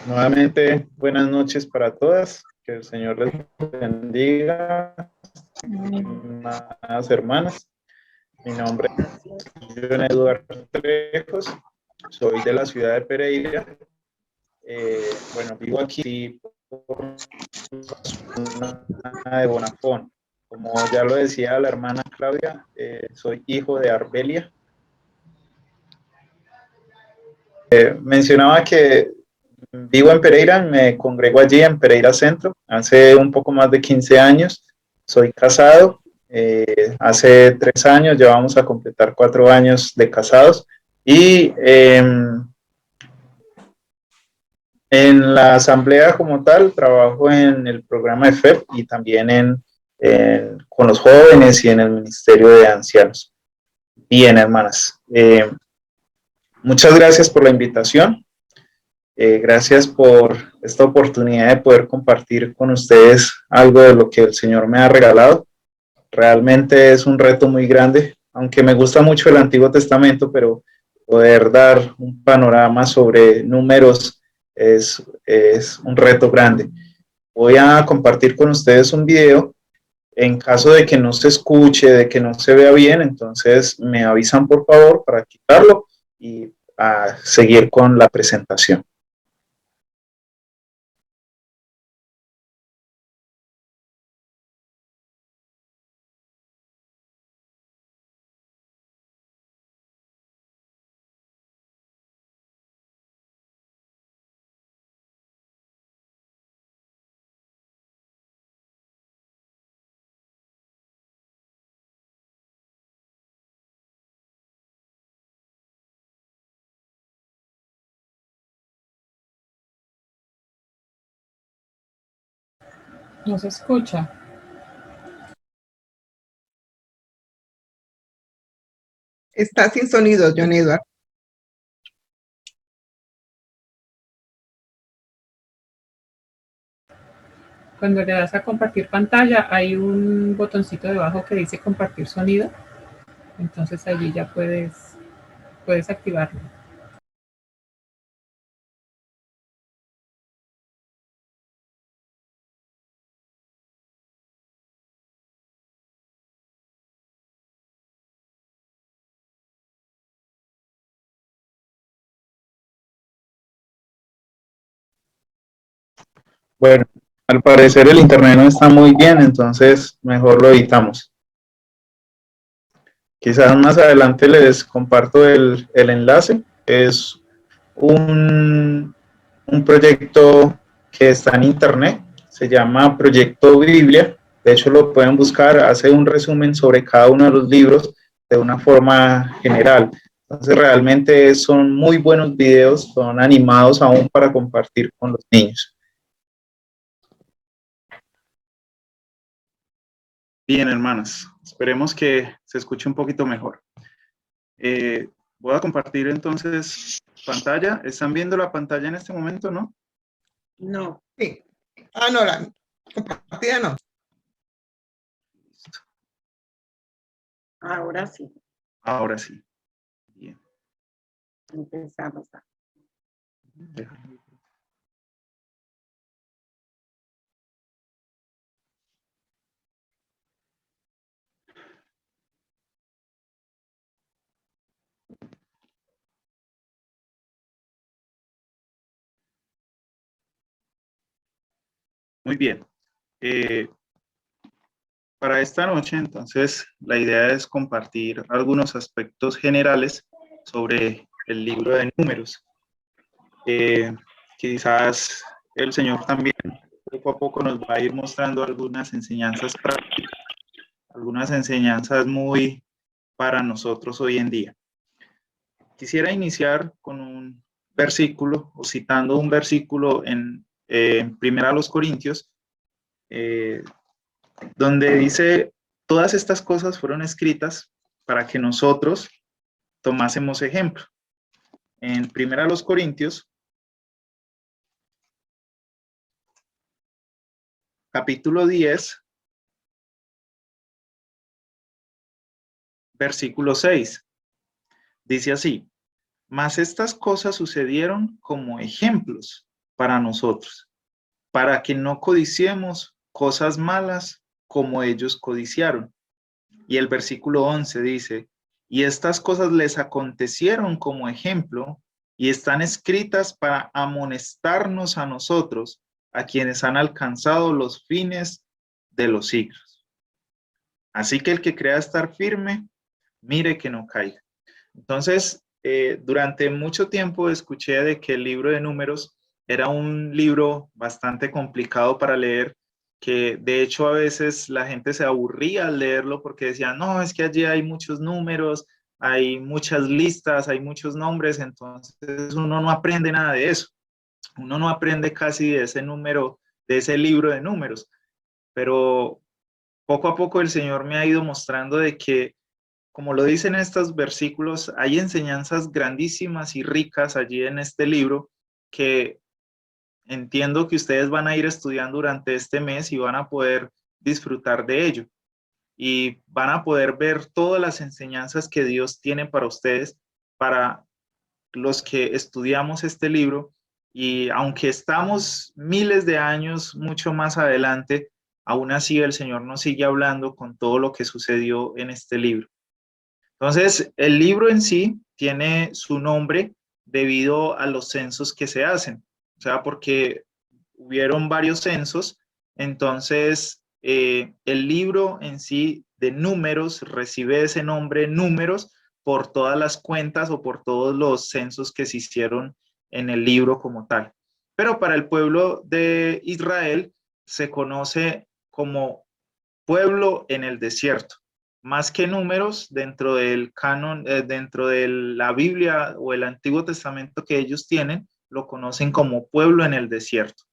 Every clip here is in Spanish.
Nuevamente, buenas noches para todas. Que el Señor les bendiga, estimadas hermanas. Mi nombre es John Eduardo Trejos. Soy de la ciudad de Pereira. Bueno, vivo aquí por la de Bonafón. Como ya lo decía la hermana Claudia, soy hijo de Arbelia. Mencionaba que vivo en Pereira, me congrego allí en Pereira Centro hace un poco más de 15 años. Soy casado, hace 3 años ya vamos a completar 4 años de casados y en la asamblea como tal trabajo en el programa de FEP y también con los jóvenes y en el Ministerio de Ancianos. Bien, hermanas. Muchas gracias por la invitación. Gracias por esta oportunidad de poder compartir con ustedes algo de lo que el Señor me ha regalado. Realmente es un reto muy grande, aunque me gusta mucho el Antiguo Testamento, pero poder dar un panorama sobre números es un reto grande. Voy a compartir con ustedes un video. En caso de que no se escuche, de que no se vea bien, entonces me avisan por favor para quitarlo y a seguir con la presentación. No se escucha. Está sin sonido, John Edward. Cuando le das a compartir pantalla, hay un botoncito debajo que dice compartir sonido. Entonces allí ya puedes activarlo. Bueno, al parecer el internet no está muy bien, entonces mejor lo editamos. Quizás más adelante les comparto el enlace. Es un proyecto que está en internet, se llama Proyecto Biblia. De hecho, lo pueden buscar, hace un resumen sobre cada uno de los libros de una forma general. Entonces, realmente son muy buenos videos, son animados aún para compartir con los niños. Bien, hermanas, esperemos que se escuche un poquito mejor. Voy a compartir entonces pantalla. ¿Están viendo la pantalla en este momento, no? No. Sí. Ah, no, la compartida no. Ahora sí. Ahora sí. Bien. Empezamos. Muy bien. Para esta noche, entonces, la idea es compartir algunos aspectos generales sobre el libro de Números. Quizás el Señor también poco a poco nos va a ir mostrando algunas enseñanzas prácticas, algunas enseñanzas muy para nosotros hoy en día. Quisiera iniciar con un versículo o citando un versículo en Primera a los Corintios, donde dice, todas estas cosas fueron escritas para que nosotros tomásemos ejemplo. En Primera a los Corintios, capítulo 10, versículo 6, dice así, mas estas cosas sucedieron como ejemplos para nosotros, para que no codiciemos cosas malas como ellos codiciaron. Y el versículo 11 dice, y estas cosas les acontecieron como ejemplo y están escritas para amonestarnos a nosotros, a quienes han alcanzado los fines de los siglos. Así que el que crea estar firme, mire que no caiga. Entonces, durante mucho tiempo escuché de que el libro de Números era un libro bastante complicado para leer, que de hecho a veces la gente se aburría al leerlo porque decía, no, es que allí hay muchos números, hay muchas listas, hay muchos nombres, entonces uno no aprende nada de eso. Uno no aprende casi de ese número, de ese libro de Números, pero poco a poco el Señor me ha ido mostrando de que, como lo dicen estos versículos, hay enseñanzas grandísimas y ricas allí en este libro que entiendo que ustedes van a ir estudiando durante este mes y van a poder disfrutar de ello. Y van a poder ver todas las enseñanzas que Dios tiene para ustedes, para los que estudiamos este libro. Y aunque estamos miles de años mucho más adelante, aún así el Señor nos sigue hablando con todo lo que sucedió en este libro. Entonces, el libro en sí tiene su nombre debido a los censos que se hacen, o sea, porque hubieron varios censos, entonces el libro en sí de números recibe ese nombre números por todas las cuentas o por todos los censos que se hicieron en el libro como tal. Pero para el pueblo de Israel se conoce como pueblo en el desierto. Más que números dentro del canon, dentro de la Biblia o el Antiguo Testamento que ellos tienen, lo conocen como pueblo en el desierto.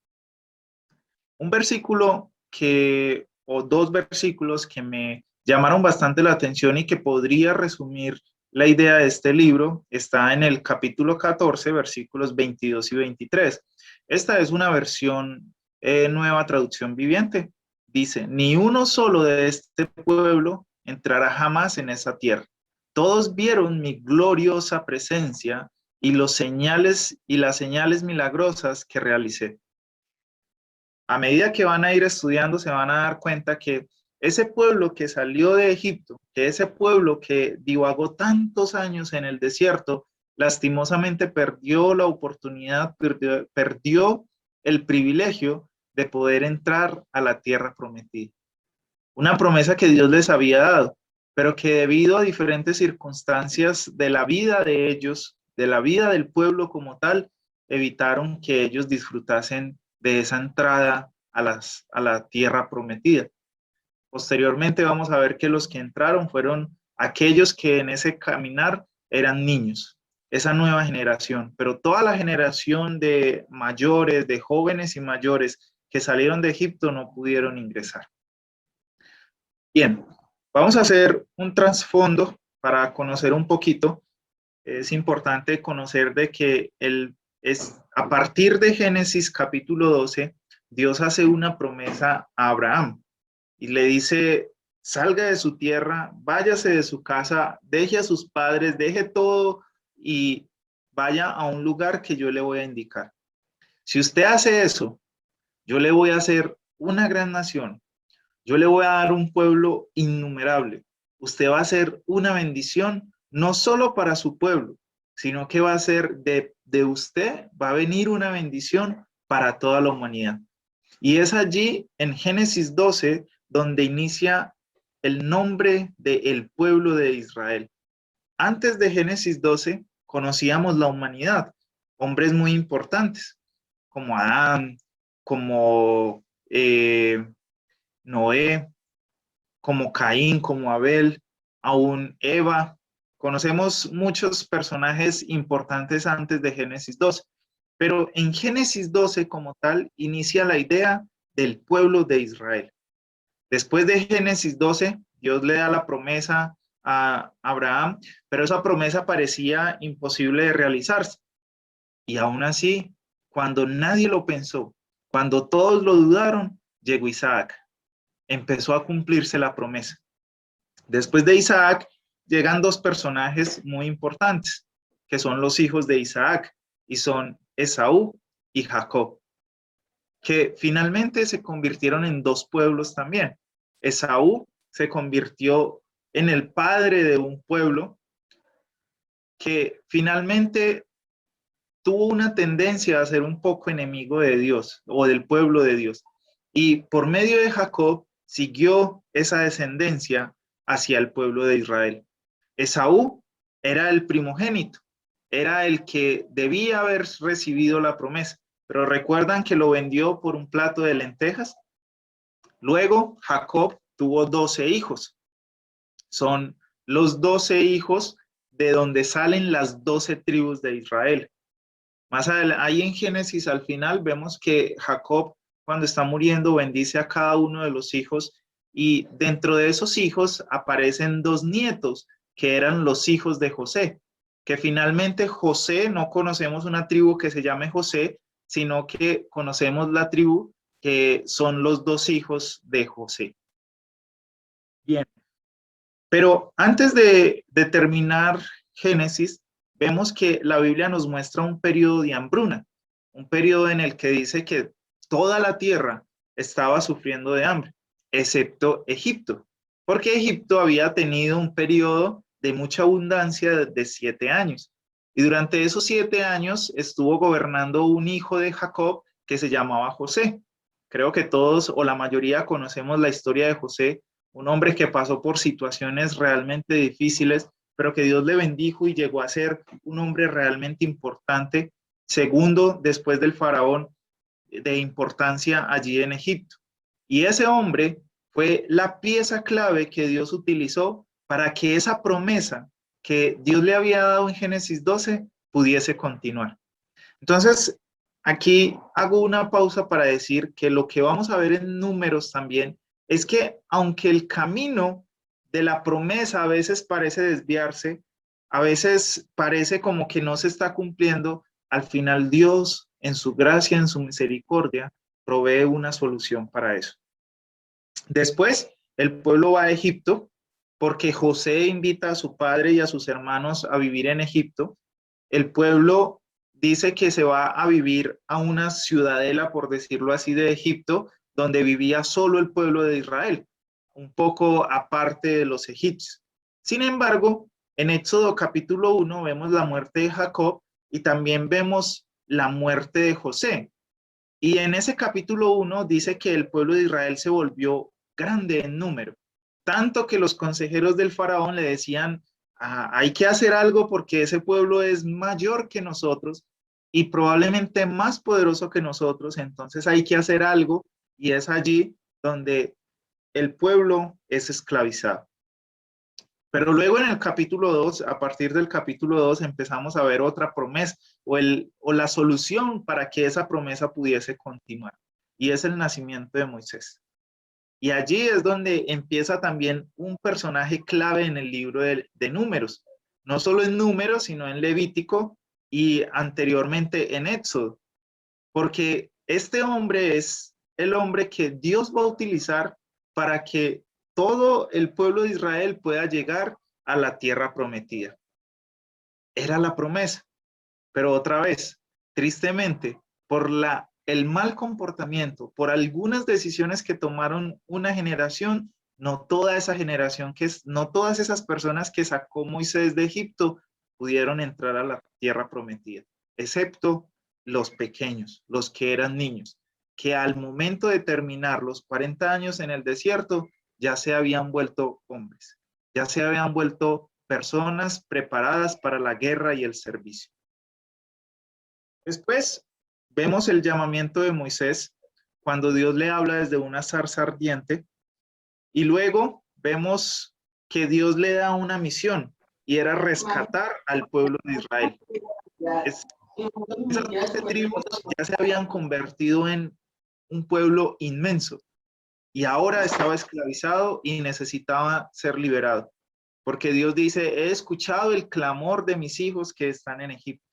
Un versículo que, o dos versículos que me llamaron bastante la atención y que podría resumir la idea de este libro, está en el capítulo 14, versículos 22 y 23. Esta es una versión nueva traducción viviente. Dice, ni uno solo de este pueblo entrará jamás en esa tierra. Todos vieron mi gloriosa presencia y las señales milagrosas que realicé. A medida que van a ir estudiando, se van a dar cuenta que ese pueblo que salió de Egipto, que ese pueblo que divagó tantos años en el desierto, lastimosamente perdió la oportunidad, perdió el privilegio de poder entrar a la tierra prometida. Una promesa que Dios les había dado, pero que debido a diferentes circunstancias de la vida de ellos, de la vida del pueblo como tal, evitaron que ellos disfrutasen de esa entrada a la tierra prometida. Posteriormente vamos a ver que los que entraron fueron aquellos que en ese caminar eran niños, esa nueva generación, pero toda la generación de mayores, de jóvenes y mayores que salieron de Egipto no pudieron ingresar. Bien, vamos a hacer un trasfondo para conocer un poquito. Es importante conocer de que a partir de Génesis capítulo 12, Dios hace una promesa a Abraham y le dice, salga de su tierra, váyase de su casa, deje a sus padres, deje todo y vaya a un lugar que yo le voy a indicar. Si usted hace eso, yo le voy a hacer una gran nación. Yo le voy a dar un pueblo innumerable. Usted va a ser una bendición, no solo para su pueblo, sino que va a ser de usted, va a venir una bendición para toda la humanidad. Y es allí, en Génesis 12, donde inicia el nombre del pueblo de Israel. Antes de Génesis 12, conocíamos la humanidad, hombres muy importantes, como Adán, como Noé, como Caín, como Abel, aún Eva. Conocemos muchos personajes importantes antes de Génesis 12, pero en Génesis 12 como tal inicia la idea del pueblo de Israel. Después de Génesis 12, Dios le da la promesa a Abraham, pero esa promesa parecía imposible de realizarse. Y aún así, cuando nadie lo pensó, cuando todos lo dudaron, llegó Isaac. Empezó a cumplirse la promesa. Después de Isaac llegan dos personajes muy importantes, que son los hijos de Isaac, y son Esaú y Jacob, que finalmente se convirtieron en dos pueblos también. Esaú se convirtió en el padre de un pueblo que finalmente tuvo una tendencia a ser un poco enemigo de Dios o del pueblo de Dios. Y por medio de Jacob siguió esa descendencia hacia el pueblo de Israel. Esaú era el primogénito, era el que debía haber recibido la promesa, pero recuerdan que lo vendió por un plato de lentejas. Luego Jacob tuvo 12 hijos. Son los 12 hijos de donde salen las 12 tribus de Israel. Más adelante, ahí en Génesis al final vemos que Jacob, cuando está muriendo, bendice a cada uno de los hijos, y dentro de esos hijos aparecen dos nietos que eran los hijos de José, que finalmente José, no conocemos una tribu que se llame José, sino que conocemos la tribu que son los dos hijos de José. Bien, pero antes de terminar Génesis, vemos que la Biblia nos muestra un periodo de hambruna, un periodo en el que dice que toda la tierra estaba sufriendo de hambre, excepto Egipto, porque Egipto había tenido un periodo de mucha abundancia de 7 años. Y durante esos 7 años estuvo gobernando un hijo de Jacob que se llamaba José. Creo que todos o la mayoría conocemos la historia de José, un hombre que pasó por situaciones realmente difíciles, pero que Dios le bendijo y llegó a ser un hombre realmente importante, segundo después del faraón de importancia allí en Egipto. Y ese hombre fue la pieza clave que Dios utilizó para que esa promesa que Dios le había dado en Génesis 12 pudiese continuar. Entonces, aquí hago una pausa para decir que lo que vamos a ver en Números también es que aunque el camino de la promesa a veces parece desviarse, a veces parece como que no se está cumpliendo, al final Dios, en su gracia, en su misericordia, provee una solución para eso. Después, el pueblo va a Egipto porque José invita a su padre y a sus hermanos a vivir en Egipto. El pueblo dice que se va a vivir a una ciudadela, por decirlo así, de Egipto, donde vivía solo el pueblo de Israel, un poco aparte de los egipcios. Sin embargo, en Éxodo capítulo 1 vemos la muerte de Jacob y también vemos la muerte de José. Y en ese capítulo 1 dice que el pueblo de Israel se volvió grande en número, tanto que los consejeros del faraón le decían, hay que hacer algo porque ese pueblo es mayor que nosotros y probablemente más poderoso que nosotros, entonces hay que hacer algo, y es allí donde el pueblo es esclavizado. Pero luego en el capítulo 2, a partir del capítulo 2, empezamos a ver otra promesa o la solución para que esa promesa pudiese continuar, y es el nacimiento de Moisés. Y allí es donde empieza también un personaje clave en el libro de Números, no solo en Números, sino en Levítico y anteriormente en Éxodo, porque este hombre es el hombre que Dios va a utilizar para que todo el pueblo de Israel pueda llegar a la tierra prometida. Era la promesa, pero otra vez, tristemente, por el mal comportamiento, por algunas decisiones que tomaron una generación, no toda esa generación, no todas esas personas que sacó Moisés de Egipto pudieron entrar a la tierra prometida, excepto los pequeños, los que eran niños, que al momento de terminar los 40 años en el desierto, ya se habían vuelto hombres, ya se habían vuelto personas preparadas para la guerra y el servicio. Después vemos el llamamiento de Moisés cuando Dios le habla desde una zarza ardiente, y luego vemos que Dios le da una misión y era rescatar al pueblo de Israel. Esas 12 tribus ya se habían convertido en un pueblo inmenso y ahora estaba esclavizado y necesitaba ser liberado, porque Dios dice, he escuchado el clamor de mis hijos que están en Egipto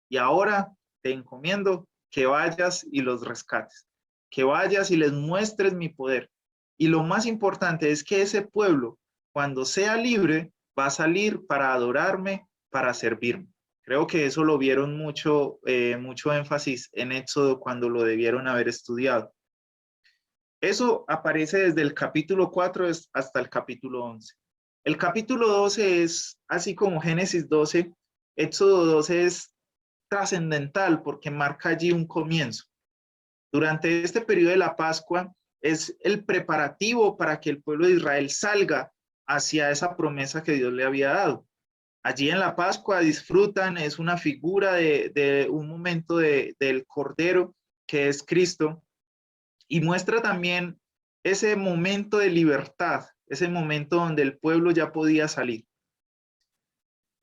y ahora te encomiendo que vayas y los rescates, que vayas y les muestres mi poder. Y lo más importante es que ese pueblo, cuando sea libre, va a salir para adorarme, para servirme. Creo que eso lo vieron mucho énfasis en Éxodo cuando lo debieron haber estudiado. Eso aparece desde el capítulo 4 hasta el capítulo 11. El capítulo 12 es, así como Génesis 12, Éxodo 12 es trascendental porque marca allí un comienzo. Durante este periodo de la Pascua es el preparativo para que el pueblo de Israel salga hacia esa promesa que Dios le había dado. Allí en la Pascua disfrutan, es una figura de un momento del Cordero que es Cristo, y muestra también ese momento de libertad, ese momento donde el pueblo ya podía salir.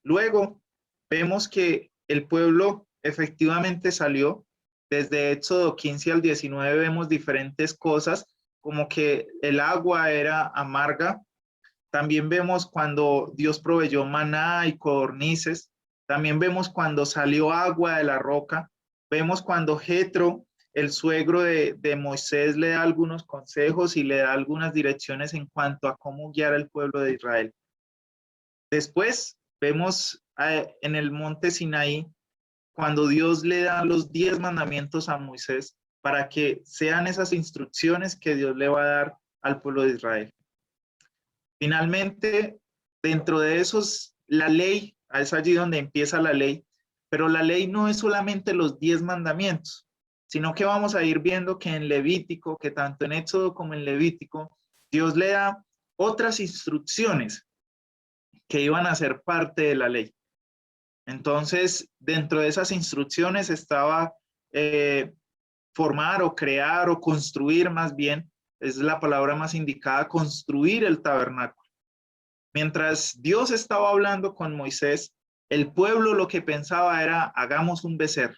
Luego vemos que el pueblo efectivamente salió. Desde Éxodo 15 al 19 vemos diferentes cosas, como que el agua era amarga. También vemos cuando Dios proveyó maná y codornices. También vemos cuando salió agua de la roca. Vemos cuando Jetro, el suegro de Moisés, le da algunos consejos y le da algunas direcciones en cuanto a cómo guiar al pueblo de Israel. Después vemos en el monte Sinaí, cuando Dios le da los 10 mandamientos a Moisés para que sean esas instrucciones que Dios le va a dar al pueblo de Israel. Finalmente, dentro de esos, la ley, es allí donde empieza la ley, pero la ley no es solamente los 10 mandamientos, sino que vamos a ir viendo que en Levítico, que tanto en Éxodo como en Levítico, Dios le da otras instrucciones que iban a ser parte de la ley. Entonces, dentro de esas instrucciones estaba formar o crear o construir, más bien, es la palabra más indicada, construir el tabernáculo. Mientras Dios estaba hablando con Moisés, el pueblo lo que pensaba era, hagamos un becerro.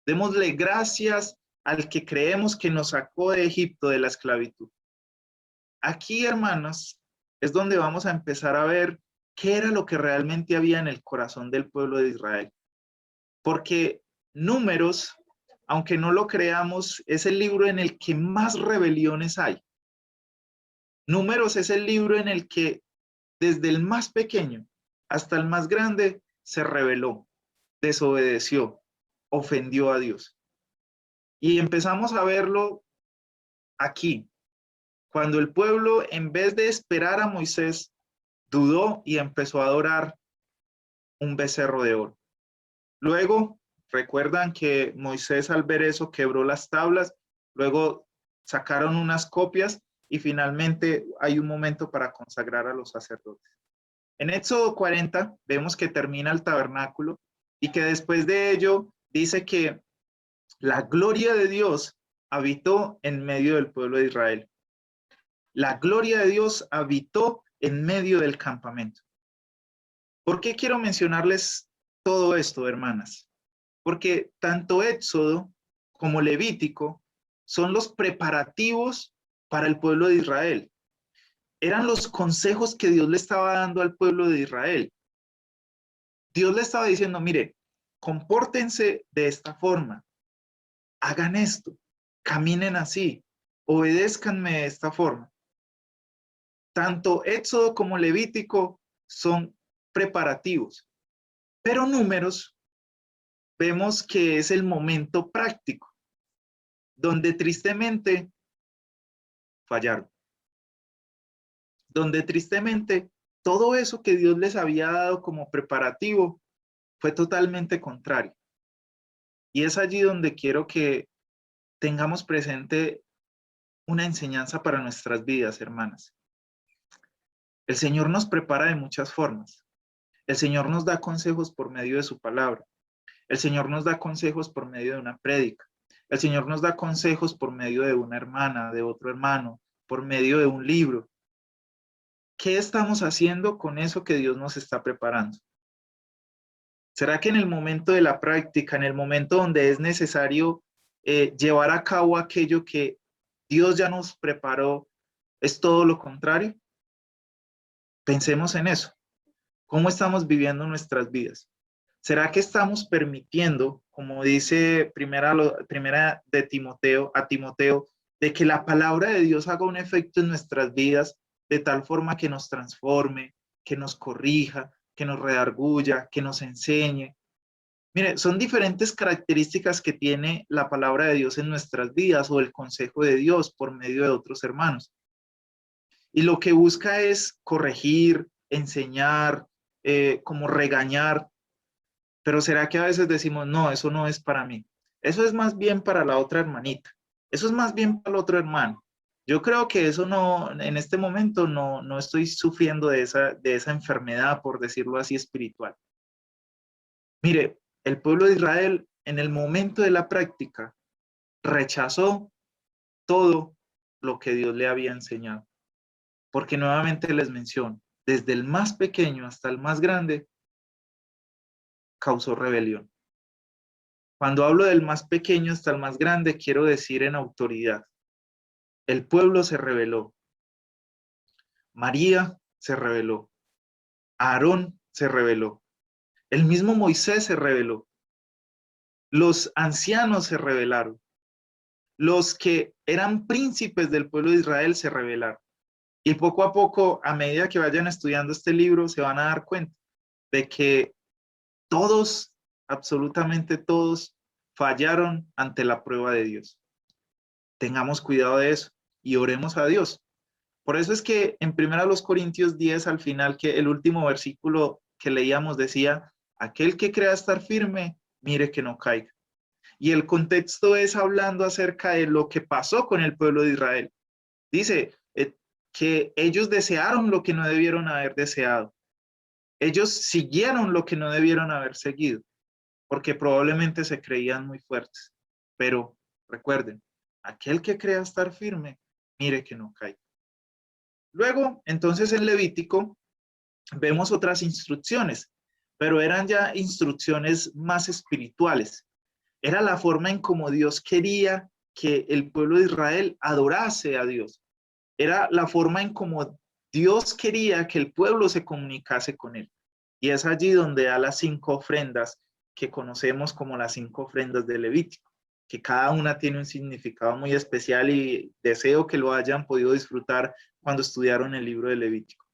Démosle gracias al que creemos que nos sacó de Egipto, de la esclavitud. Aquí, hermanos, es donde vamos a empezar a ver qué era lo que realmente había en el corazón del pueblo de Israel. Porque Números, aunque no lo creamos, es el libro en el que más rebeliones hay. Números es el libro en el que desde el más pequeño hasta el más grande se rebeló, desobedeció, ofendió a Dios. Y empezamos a verlo aquí, cuando el pueblo, en vez de esperar a Moisés, dudó y empezó a adorar un becerro de oro. Luego, recuerdan que Moisés, al ver eso, quebró las tablas, luego sacaron unas copias y finalmente hay un momento para consagrar a los sacerdotes. En Éxodo 40 vemos que termina el tabernáculo y que después de ello dice que la gloria de Dios habitó en medio del pueblo de Israel. La gloria de Dios habitó en medio del campamento. ¿Por qué quiero mencionarles todo esto, hermanas? Porque tanto Éxodo como Levítico son los preparativos para el pueblo de Israel. Eran los consejos que Dios le estaba dando al pueblo de Israel. Dios le estaba diciendo, mire, compórtense de esta forma, hagan esto, caminen así, obedézcanme de esta forma. Tanto Éxodo como Levítico son preparativos, pero Números vemos que es el momento práctico, donde tristemente fallaron, donde tristemente todo eso que Dios les había dado como preparativo fue totalmente contrario. Y es allí donde quiero que tengamos presente una enseñanza para nuestras vidas, hermanas. El Señor nos prepara de muchas formas. El Señor nos da consejos por medio de su palabra. El Señor nos da consejos por medio de una prédica. El Señor nos da consejos por medio de una hermana, de otro hermano, por medio de un libro. ¿Qué estamos haciendo con eso que Dios nos está preparando? ¿Será que en el momento de la práctica, en el momento donde es necesario llevar a cabo aquello que Dios ya nos preparó, es todo lo contrario? Pensemos en eso. ¿Cómo estamos viviendo nuestras vidas? ¿Será que estamos permitiendo, como dice primera de Timoteo, a Timoteo, de que la palabra de Dios haga un efecto en nuestras vidas de tal forma que nos transforme, que nos corrija, que nos redarguya, que nos enseñe? Mire, son diferentes características que tiene la palabra de Dios en nuestras vidas o el consejo de Dios por medio de otros hermanos. Y lo que busca es corregir, enseñar, como regañar. Pero ¿será que a veces decimos, no, eso no es para mí? Eso es más bien para la otra hermanita. Eso es más bien para el otro hermano. Yo creo que eso no, en este momento no estoy sufriendo de esa enfermedad, por decirlo así, espiritual. Mire, el pueblo de Israel en el momento de la práctica rechazó todo lo que Dios le había enseñado. Porque nuevamente les menciono, desde el más pequeño hasta el más grande, causó rebelión. Cuando hablo del más pequeño hasta el más grande, quiero decir en autoridad. El pueblo se rebeló. María se rebeló. Aarón se rebeló. El mismo Moisés se rebeló. Los ancianos se rebelaron. Los que eran príncipes del pueblo de Israel se rebelaron. Y poco a poco, a medida que vayan estudiando este libro, se van a dar cuenta de que todos, absolutamente todos, fallaron ante la prueba de Dios. Tengamos cuidado de eso y oremos a Dios. Por eso es que en 1 Corintios 10, al final, que el último versículo que leíamos decía, aquel que crea estar firme, mire que no caiga. Y el contexto es hablando acerca de lo que pasó con el pueblo de Israel. Dice que ellos desearon lo que no debieron haber deseado. Ellos siguieron lo que no debieron haber seguido, porque probablemente se creían muy fuertes. Pero recuerden, aquel que crea estar firme, mire que no caiga. Luego, entonces en Levítico, vemos otras instrucciones, pero eran ya instrucciones más espirituales. Era la forma en cómo Dios quería que el pueblo de Israel adorase a Dios. Era la forma en cómo Dios quería que el pueblo se comunicase con él. Y es allí donde da las 5 ofrendas que conocemos como las 5 ofrendas de Levítico, que cada una tiene un significado muy especial y deseo que lo hayan podido disfrutar cuando estudiaron el libro de Levítico.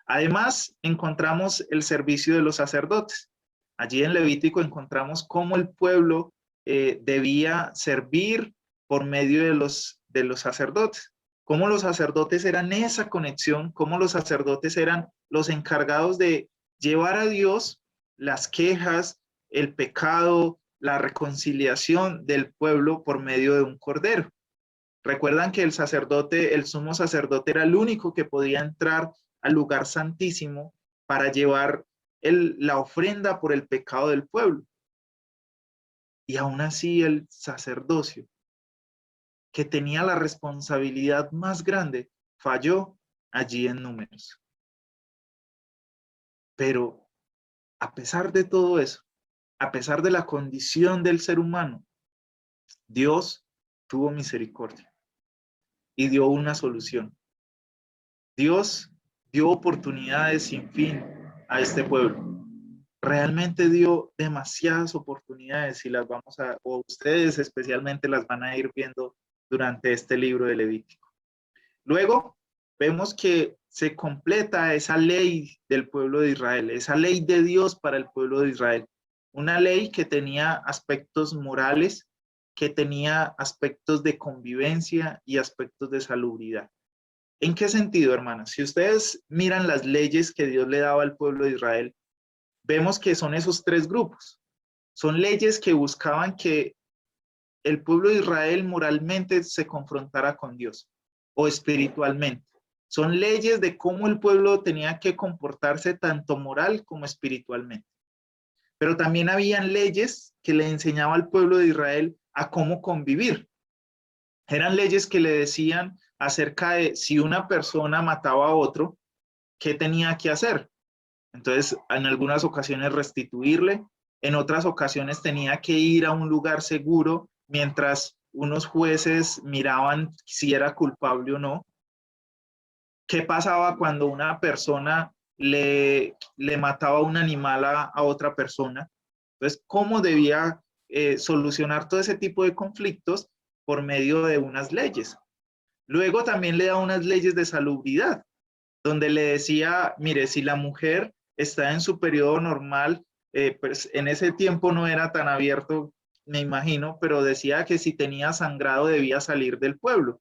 Además, encontramos el servicio de los sacerdotes. Allí en Levítico encontramos cómo el pueblo debía servir por medio de los sacerdotes. Cómo los sacerdotes eran esa conexión, cómo los sacerdotes eran los encargados de llevar a Dios las quejas, el pecado, la reconciliación del pueblo por medio de un cordero. Recuerdan que el sacerdote, el sumo sacerdote, era el único que podía entrar al lugar santísimo para llevar la ofrenda por el pecado del pueblo. Y aún así el sacerdocio, que tenía la responsabilidad más grande, falló allí en Números. Pero a pesar de todo eso, a pesar de la condición del ser humano, Dios tuvo misericordia y dio una solución. Dios dio oportunidades sin fin a este pueblo. Realmente dio demasiadas oportunidades y o ustedes especialmente las van a ir viendo durante este libro de Levítico. Luego vemos que se completa esa ley del pueblo de Israel, esa ley de Dios para el pueblo de Israel. Una ley que tenía aspectos morales, que tenía aspectos de convivencia y aspectos de salubridad. ¿En qué sentido, hermanos? Si ustedes miran las leyes que Dios le daba al pueblo de Israel, vemos que son esos 3 grupos. Son leyes que buscaban que el pueblo de Israel moralmente se confrontara con Dios o espiritualmente. Son leyes de cómo el pueblo tenía que comportarse tanto moral como espiritualmente. Pero también habían leyes que le enseñaba al pueblo de Israel a cómo convivir. Eran leyes que le decían acerca de si una persona mataba a otro, ¿qué tenía que hacer? Entonces, en algunas ocasiones restituirle, en otras ocasiones tenía que ir a un lugar seguro mientras unos jueces miraban si era culpable o no. ¿Qué pasaba cuando una persona le mataba un animal a otra persona? Entonces, ¿cómo debía solucionar todo ese tipo de conflictos? Por medio de unas leyes. Luego también le da unas leyes de salubridad, donde le decía, mire, si la mujer está en su periodo normal, pues en ese tiempo no era tan abierto, me imagino, pero decía que si tenía sangrado debía salir del pueblo.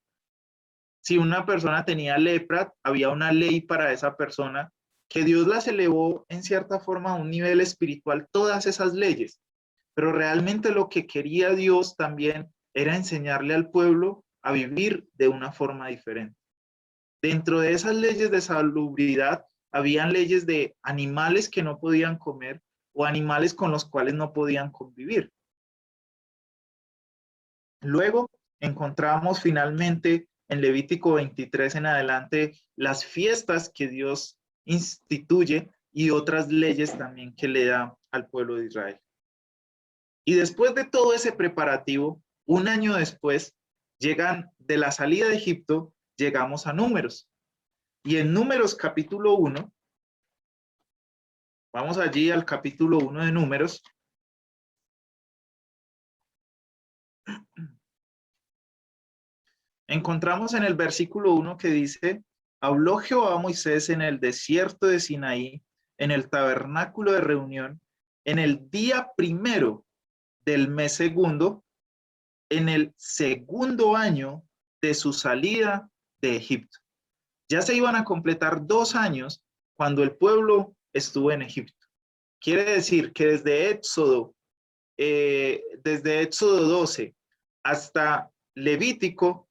Si una persona tenía lepra, había una ley para esa persona que Dios las elevó en cierta forma a un nivel espiritual, todas esas leyes. Pero realmente lo que quería Dios también era enseñarle al pueblo a vivir de una forma diferente. Dentro de esas leyes de salubridad, habían leyes de animales que no podían comer o animales con los cuales no podían convivir. Luego encontramos finalmente en Levítico 23 en adelante las fiestas que Dios instituye y otras leyes también que le da al pueblo de Israel. Y después de todo ese preparativo, un año después, llegan de la salida de Egipto, llegamos a Números. Y en Números capítulo 1, vamos allí al capítulo 1 de Números. Encontramos en el versículo 1 que dice, habló Jehová a Moisés en el desierto de Sinaí, en el tabernáculo de reunión, en el día primero del mes segundo, en el segundo año de su salida de Egipto. Ya se iban a completar 2 años cuando el pueblo estuvo en Egipto. Quiere decir que desde Éxodo 12 hasta Levítico,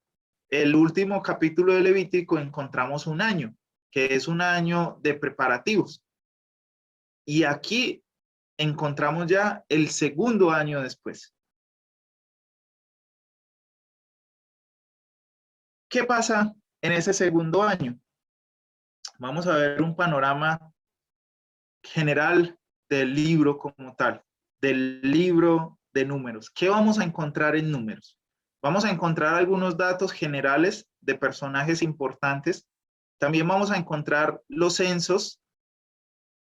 el último capítulo de Levítico, encontramos un año, que es un año de preparativos. Y aquí encontramos ya el segundo año después. ¿Qué pasa en ese segundo año? Vamos a ver un panorama general del libro como tal, del libro de Números. ¿Qué vamos a encontrar en Números? Vamos a encontrar algunos datos generales de personajes importantes. También vamos a encontrar los censos.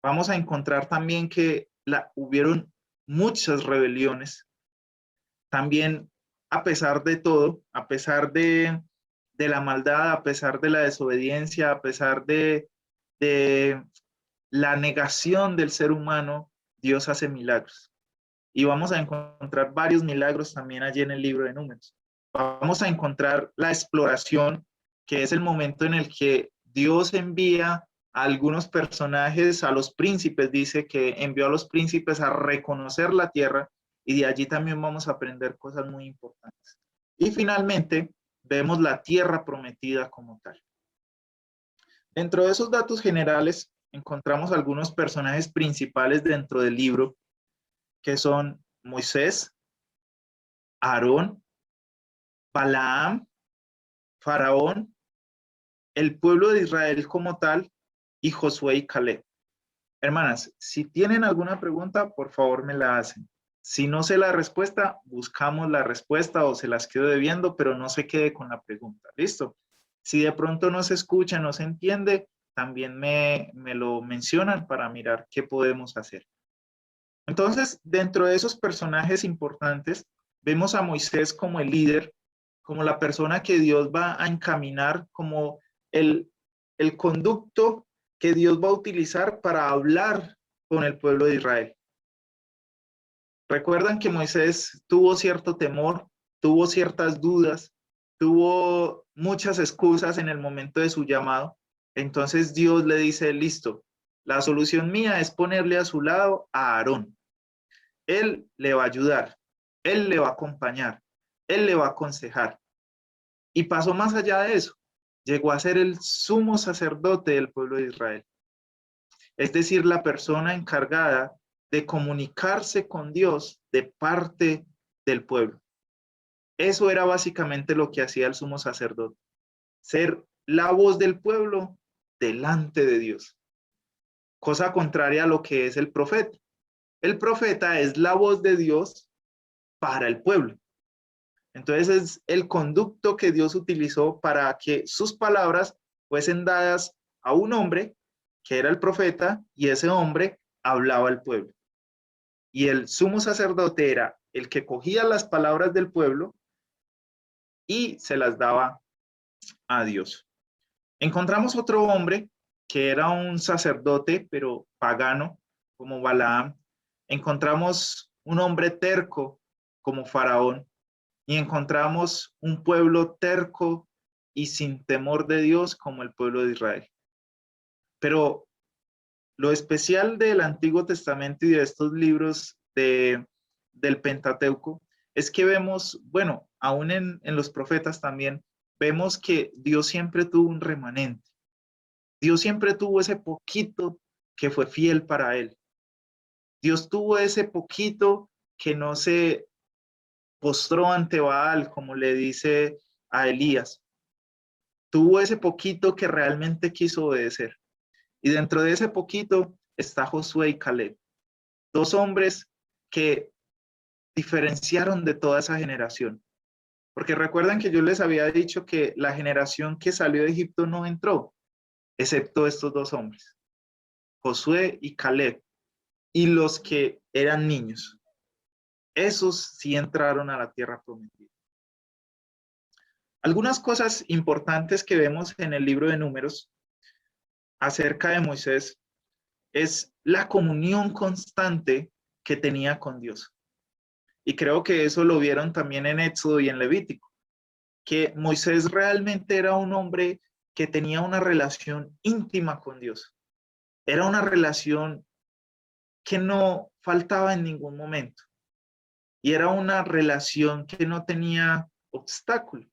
Vamos a encontrar también que hubieron muchas rebeliones. También, a pesar de todo, a pesar de la maldad, a pesar de la desobediencia, a pesar de la negación del ser humano, Dios hace milagros. Y vamos a encontrar varios milagros también allí en el libro de Números. Vamos a encontrar la exploración, que es el momento en el que Dios envía a algunos personajes, a los príncipes, dice que envió a los príncipes a reconocer la tierra, y de allí también vamos a aprender cosas muy importantes. Y finalmente, vemos la tierra prometida como tal. Dentro de esos datos generales, encontramos algunos personajes principales dentro del libro, que son Moisés, Aarón, Balaam, Faraón, el pueblo de Israel como tal, y Josué y Caleb. Hermanas, si tienen alguna pregunta, por favor me la hacen. Si no sé la respuesta, buscamos la respuesta o se las quedo debiendo, pero no se quede con la pregunta. ¿Listo? Si de pronto no se escucha, no se entiende, también me lo mencionan para mirar qué podemos hacer. Entonces, dentro de esos personajes importantes, vemos a Moisés como el líder, como la persona que Dios va a encaminar, como el conducto que Dios va a utilizar para hablar con el pueblo de Israel. Recuerdan que Moisés tuvo cierto temor, tuvo ciertas dudas, tuvo muchas excusas en el momento de su llamado. Entonces Dios le dice, listo, la solución mía es ponerle a su lado a Aarón. Él le va a ayudar, él le va a acompañar, él le va a aconsejar. Y pasó más allá de eso, llegó a ser el sumo sacerdote del pueblo de Israel. Es decir, la persona encargada de comunicarse con Dios de parte del pueblo. Eso era básicamente lo que hacía el sumo sacerdote, ser la voz del pueblo delante de Dios. Cosa contraria a lo que es el profeta. El profeta es la voz de Dios para el pueblo. Entonces es el conducto que Dios utilizó para que sus palabras fuesen dadas a un hombre que era el profeta, y ese hombre hablaba al pueblo. Y el sumo sacerdote era el que cogía las palabras del pueblo y se las daba a Dios. Encontramos otro hombre que era un sacerdote, pero pagano, como Balaam, encontramos un hombre terco como Faraón y encontramos un pueblo terco y sin temor de Dios como el pueblo de Israel. Pero lo especial del Antiguo Testamento y de estos libros del Pentateuco es que vemos, bueno, aún en los profetas también, vemos que Dios siempre tuvo un remanente. Dios siempre tuvo ese poquito que fue fiel para él. Dios tuvo ese poquito que no se postró ante Baal, como le dice a Elías. Tuvo ese poquito que realmente quiso obedecer. Y dentro de ese poquito está Josué y Caleb, dos hombres que diferenciaron de toda esa generación. Porque recuerdan que yo les había dicho que la generación que salió de Egipto no entró, excepto estos dos hombres, Josué y Caleb, y los que eran niños. Esos sí entraron a la tierra prometida. Algunas cosas importantes que vemos en el libro de Números acerca de Moisés es la comunión constante que tenía con Dios. Y creo que eso lo vieron también en Éxodo y en Levítico, que Moisés realmente era un hombre que tenía una relación íntima con Dios. Era una relación que no faltaba en ningún momento. Y era una relación que no tenía obstáculo.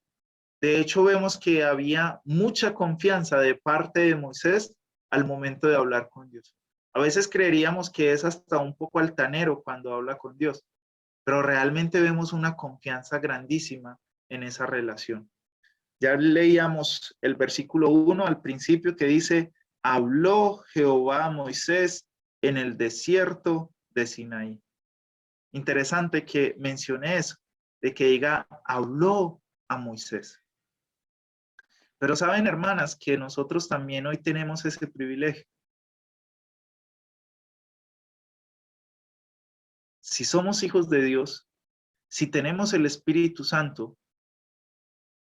De hecho, vemos que había mucha confianza de parte de Moisés al momento de hablar con Dios. A veces creeríamos que es hasta un poco altanero cuando habla con Dios, pero realmente vemos una confianza grandísima en esa relación. Ya leíamos el versículo 1 al principio que dice, habló Jehová a Moisés en el desierto de Sinaí. Interesante que mencione eso, de que diga, habló a Moisés. Pero saben, hermanas, que nosotros también hoy tenemos ese privilegio. Si somos hijos de Dios, si tenemos el Espíritu Santo,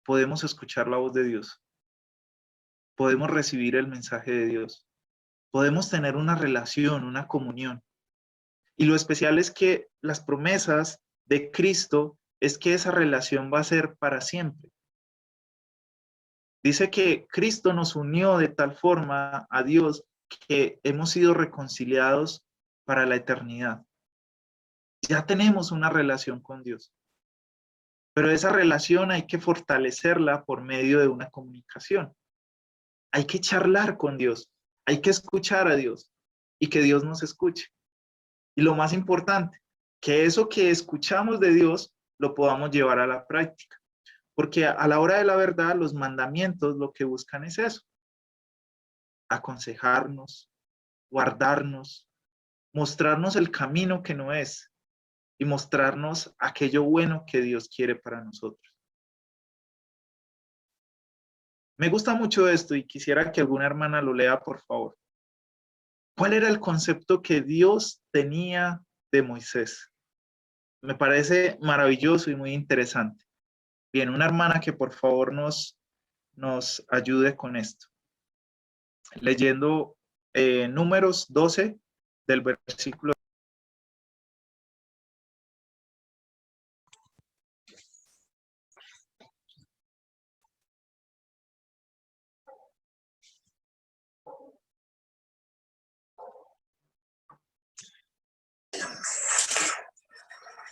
podemos escuchar la voz de Dios. Podemos recibir el mensaje de Dios. Podemos tener una relación, una comunión. Y lo especial es que las promesas de Cristo es que esa relación va a ser para siempre. Dice que Cristo nos unió de tal forma a Dios que hemos sido reconciliados para la eternidad. Ya tenemos una relación con Dios. Pero esa relación hay que fortalecerla por medio de una comunicación. Hay que charlar con Dios, hay que escuchar a Dios y que Dios nos escuche. Y lo más importante, que eso que escuchamos de Dios lo podamos llevar a la práctica. Porque a la hora de la verdad, los mandamientos lo que buscan es eso. Aconsejarnos, guardarnos, mostrarnos el camino que no es y mostrarnos aquello bueno que Dios quiere para nosotros. Me gusta mucho esto y quisiera que alguna hermana lo lea, por favor. ¿Cuál era el concepto que Dios tenía de Moisés? Me parece maravilloso y muy interesante. Bien, una hermana que por favor nos ayude con esto. Leyendo Números 12 del versículo.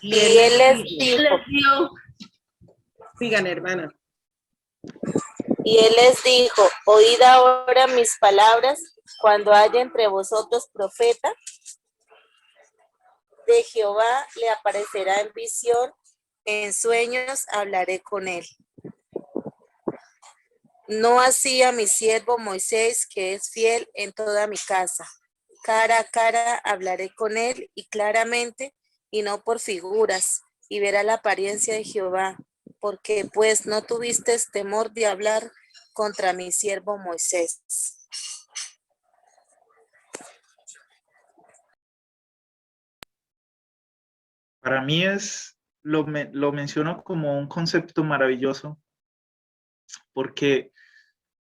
Y él les dijo, sigan, hermana. y él les dijo, oíd ahora mis palabras, cuando haya entre vosotros profeta de Jehová, le aparecerá en visión, en sueños hablaré con él. No así a mi siervo Moisés, que es fiel en toda mi casa. Cara a cara hablaré con él y claramente, y no por figuras, y verá la apariencia de Jehová, porque pues no tuviste temor de hablar contra mi siervo Moisés. Para mí lo menciono como un concepto maravilloso, porque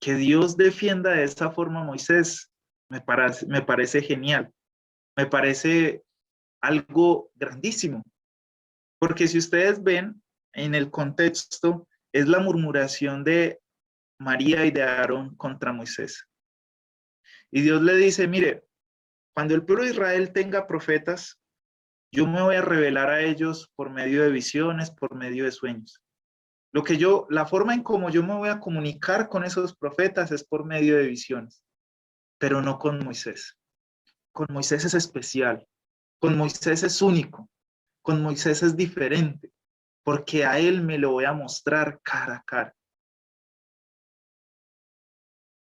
que Dios defienda de esta forma a Moisés me parece genial. Me parece algo grandísimo. Porque si ustedes ven en el contexto, es la murmuración de María y de Aarón contra Moisés. Y Dios le dice, mire, cuando el pueblo de Israel tenga profetas, yo me voy a revelar a ellos por medio de visiones, por medio de sueños. La forma en cómo yo me voy a comunicar con esos profetas es por medio de visiones, pero no con Moisés. Con Moisés es especial, con Moisés es único, con Moisés es diferente, porque a él me lo voy a mostrar cara a cara.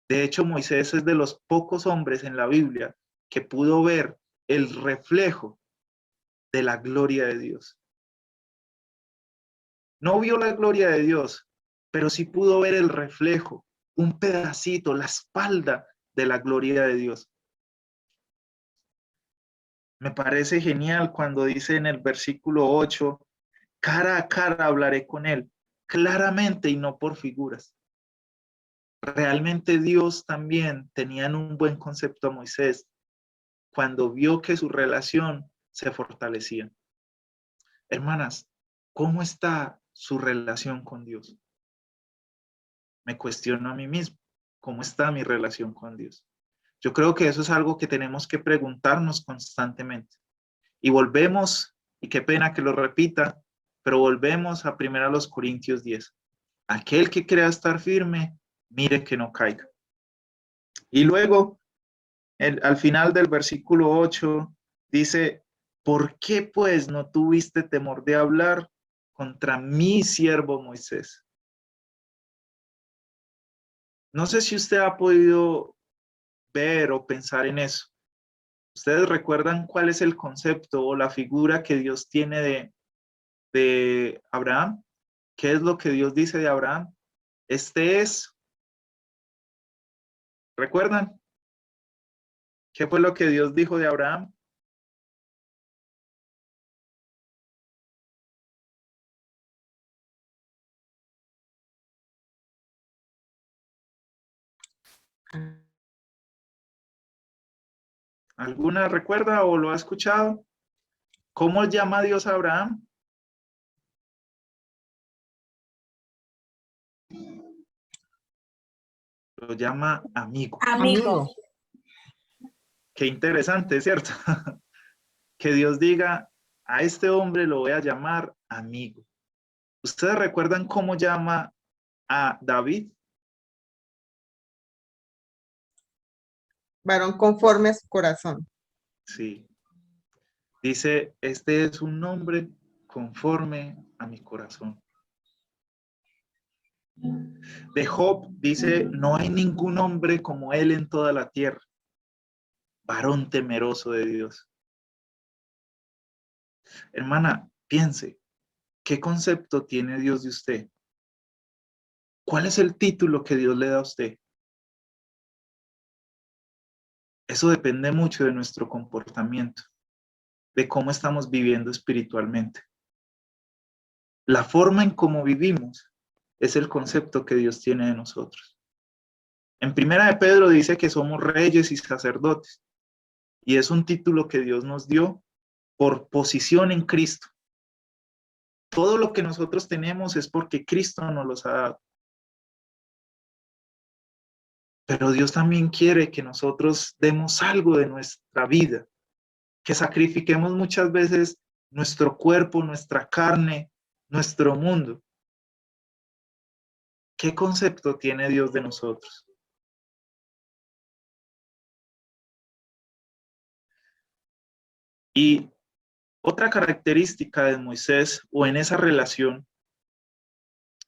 De hecho, Moisés es de los pocos hombres en la Biblia que pudo ver el reflejo de la gloria de Dios. No vio la gloria de Dios, pero sí pudo ver el reflejo, un pedacito, la espalda de la gloria de Dios. Me parece genial cuando dice en el versículo 8, cara a cara hablaré con él, claramente y no por figuras. Realmente Dios también tenía un buen concepto a Moisés cuando vio que su relación se fortalecía. Hermanas, ¿cómo está su relación con Dios? Me cuestiono a mí mismo, ¿cómo está mi relación con Dios? Yo creo que eso es algo que tenemos que preguntarnos constantemente. Y volvemos, y qué pena que lo repita, pero volvemos a 1 Corintios 10. Aquel que crea estar firme, mire que no caiga. Y luego, al final del versículo 8, dice, ¿por qué pues no tuviste temor de hablar contra mi siervo Moisés? No sé si usted ha podido ver o pensar en eso. ¿Ustedes recuerdan cuál es el concepto o la figura que Dios tiene de Abraham? ¿Qué es lo que Dios dice de Abraham? ¿Recuerdan? ¿Qué fue lo que Dios dijo de Abraham? ¿Alguna recuerda o lo ha escuchado? ¿Cómo llama Dios a Abraham? Lo llama amigo. Amigo. Qué interesante, ¿cierto? Que Dios diga, a este hombre lo voy a llamar amigo. ¿Ustedes recuerdan cómo llama a David? Varón conforme a su corazón. Sí. Dice, este es un nombre conforme a mi corazón. De Job dice, no hay ningún hombre como él en toda la tierra, varón temeroso de Dios. Hermana, piense, ¿qué concepto tiene Dios de usted? ¿Cuál es el título que Dios le da a usted? Eso depende mucho de nuestro comportamiento, de cómo estamos viviendo espiritualmente. La forma en cómo vivimos es el concepto que Dios tiene de nosotros. En Primera de Pedro dice que somos reyes y sacerdotes, y es un título que Dios nos dio por posición en Cristo. Todo lo que nosotros tenemos es porque Cristo nos los ha dado. Pero Dios también quiere que nosotros demos algo de nuestra vida, que sacrifiquemos muchas veces nuestro cuerpo, nuestra carne, nuestro mundo. ¿Qué concepto tiene Dios de nosotros? Y otra característica de Moisés o en esa relación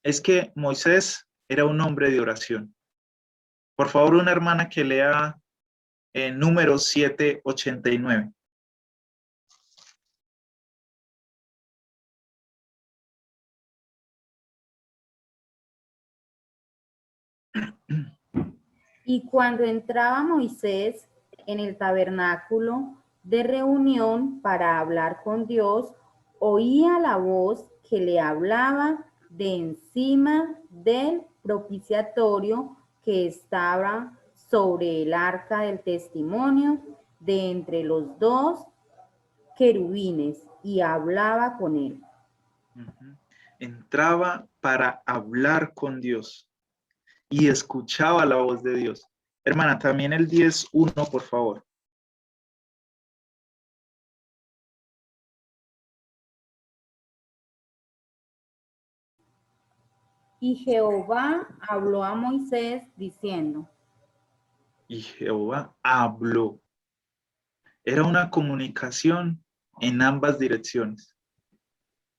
es que Moisés era un hombre de oración. Por favor, una hermana que lea Números 7:89. Y cuando entraba Moisés en el tabernáculo de reunión para hablar con Dios, oía la voz que le hablaba de encima del propiciatorio que estaba sobre el arca del testimonio, de entre los dos querubines y hablaba con él. Entraba para hablar con Dios y escuchaba la voz de Dios. Hermana, también el 10:1, por favor. Y Jehová habló a Moisés diciendo. Y Jehová habló. Era una comunicación en ambas direcciones.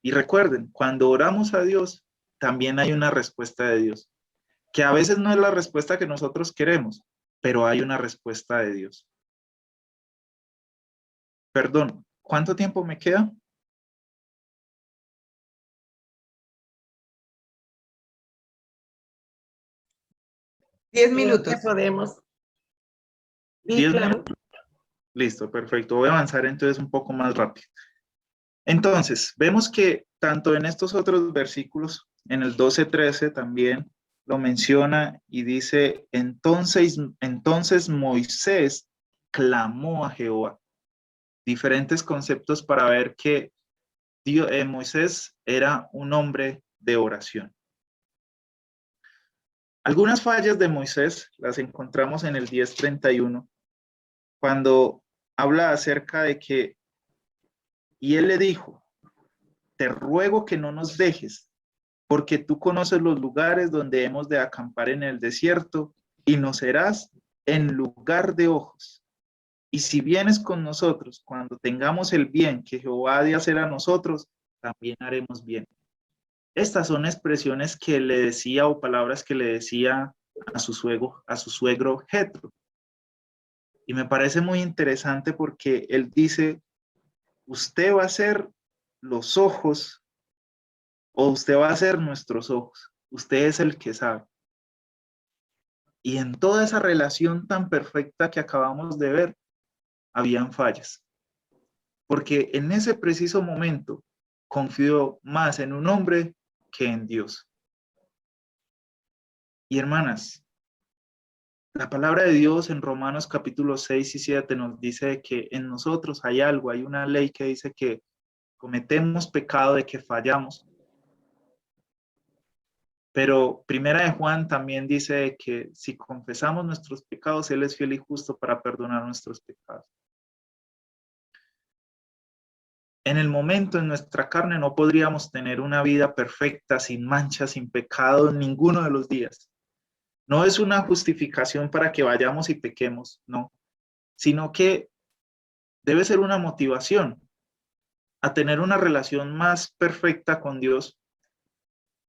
Y recuerden, cuando oramos a Dios, también hay una respuesta de Dios, que a veces no es la respuesta que nosotros queremos, pero hay una respuesta de Dios. Perdón, ¿cuánto tiempo me queda? 10 minutos. Podemos. Sí, 10 claro. minutos. Listo, perfecto. Voy a avanzar entonces un poco más rápido. Entonces, vemos que tanto en estos otros versículos, en el 12:13 también lo menciona y dice, entonces Moisés clamó a Jehová. Diferentes conceptos para ver que Moisés era un hombre de oración. Algunas fallas de Moisés las encontramos en el 10:31, cuando habla acerca de que, y él le dijo, te ruego que no nos dejes, porque tú conoces los lugares donde hemos de acampar en el desierto, y nos serás en lugar de ojos. Y si vienes con nosotros, cuando tengamos el bien que Jehová ha de hacer a nosotros, también haremos bien. Estas son expresiones que le decía o palabras que le decía a su suegro Jetro. Y me parece muy interesante porque él dice, usted va a ser los ojos o usted va a ser nuestros ojos. Usted es el que sabe. Y en toda esa relación tan perfecta que acabamos de ver, habían fallas. Porque en ese preciso momento confió más en un hombre que en Dios. Y hermanas, la palabra de Dios en Romanos capítulo 6 y 7 nos dice que en nosotros hay algo, hay una ley que dice que cometemos pecado, de que fallamos. Pero Primera de Juan también dice que si confesamos nuestros pecados, Él es fiel y justo para perdonar nuestros pecados. En el momento en nuestra carne no podríamos tener una vida perfecta, sin mancha, sin pecado, ninguno de los días. No es una justificación para que vayamos y pequemos, no, sino que debe ser una motivación a tener una relación más perfecta con Dios.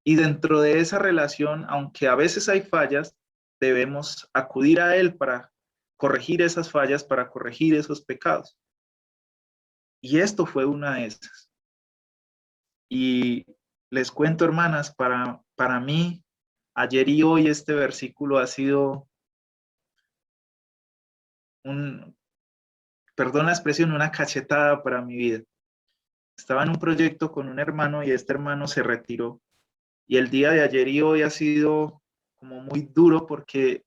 Y dentro de esa relación, aunque a veces hay fallas, debemos acudir a Él para corregir esas fallas, para corregir esos pecados. Y esto fue una de esas. Y les cuento, hermanas, para mí, ayer y hoy este versículo ha sido perdón la expresión, una cachetada para mi vida. Estaba en un proyecto con un hermano y este hermano se retiró. Y el día de ayer y hoy ha sido como muy duro porque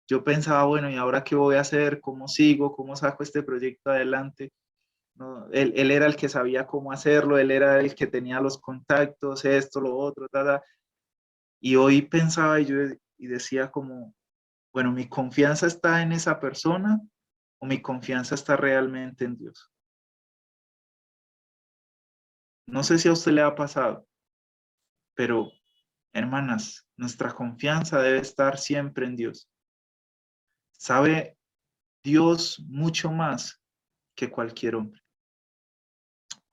yo pensaba, bueno, ¿y ahora qué voy a hacer? ¿Cómo sigo? ¿Cómo saco este proyecto adelante? ¿No? Él era el que sabía cómo hacerlo, él era el que tenía los contactos, esto, lo otro, tal. Y hoy pensaba y decía como, bueno, ¿mi confianza está en esa persona o mi confianza está realmente en Dios? No sé si a usted le ha pasado, pero hermanas, nuestra confianza debe estar siempre en Dios. Sabe Dios mucho más que cualquier hombre.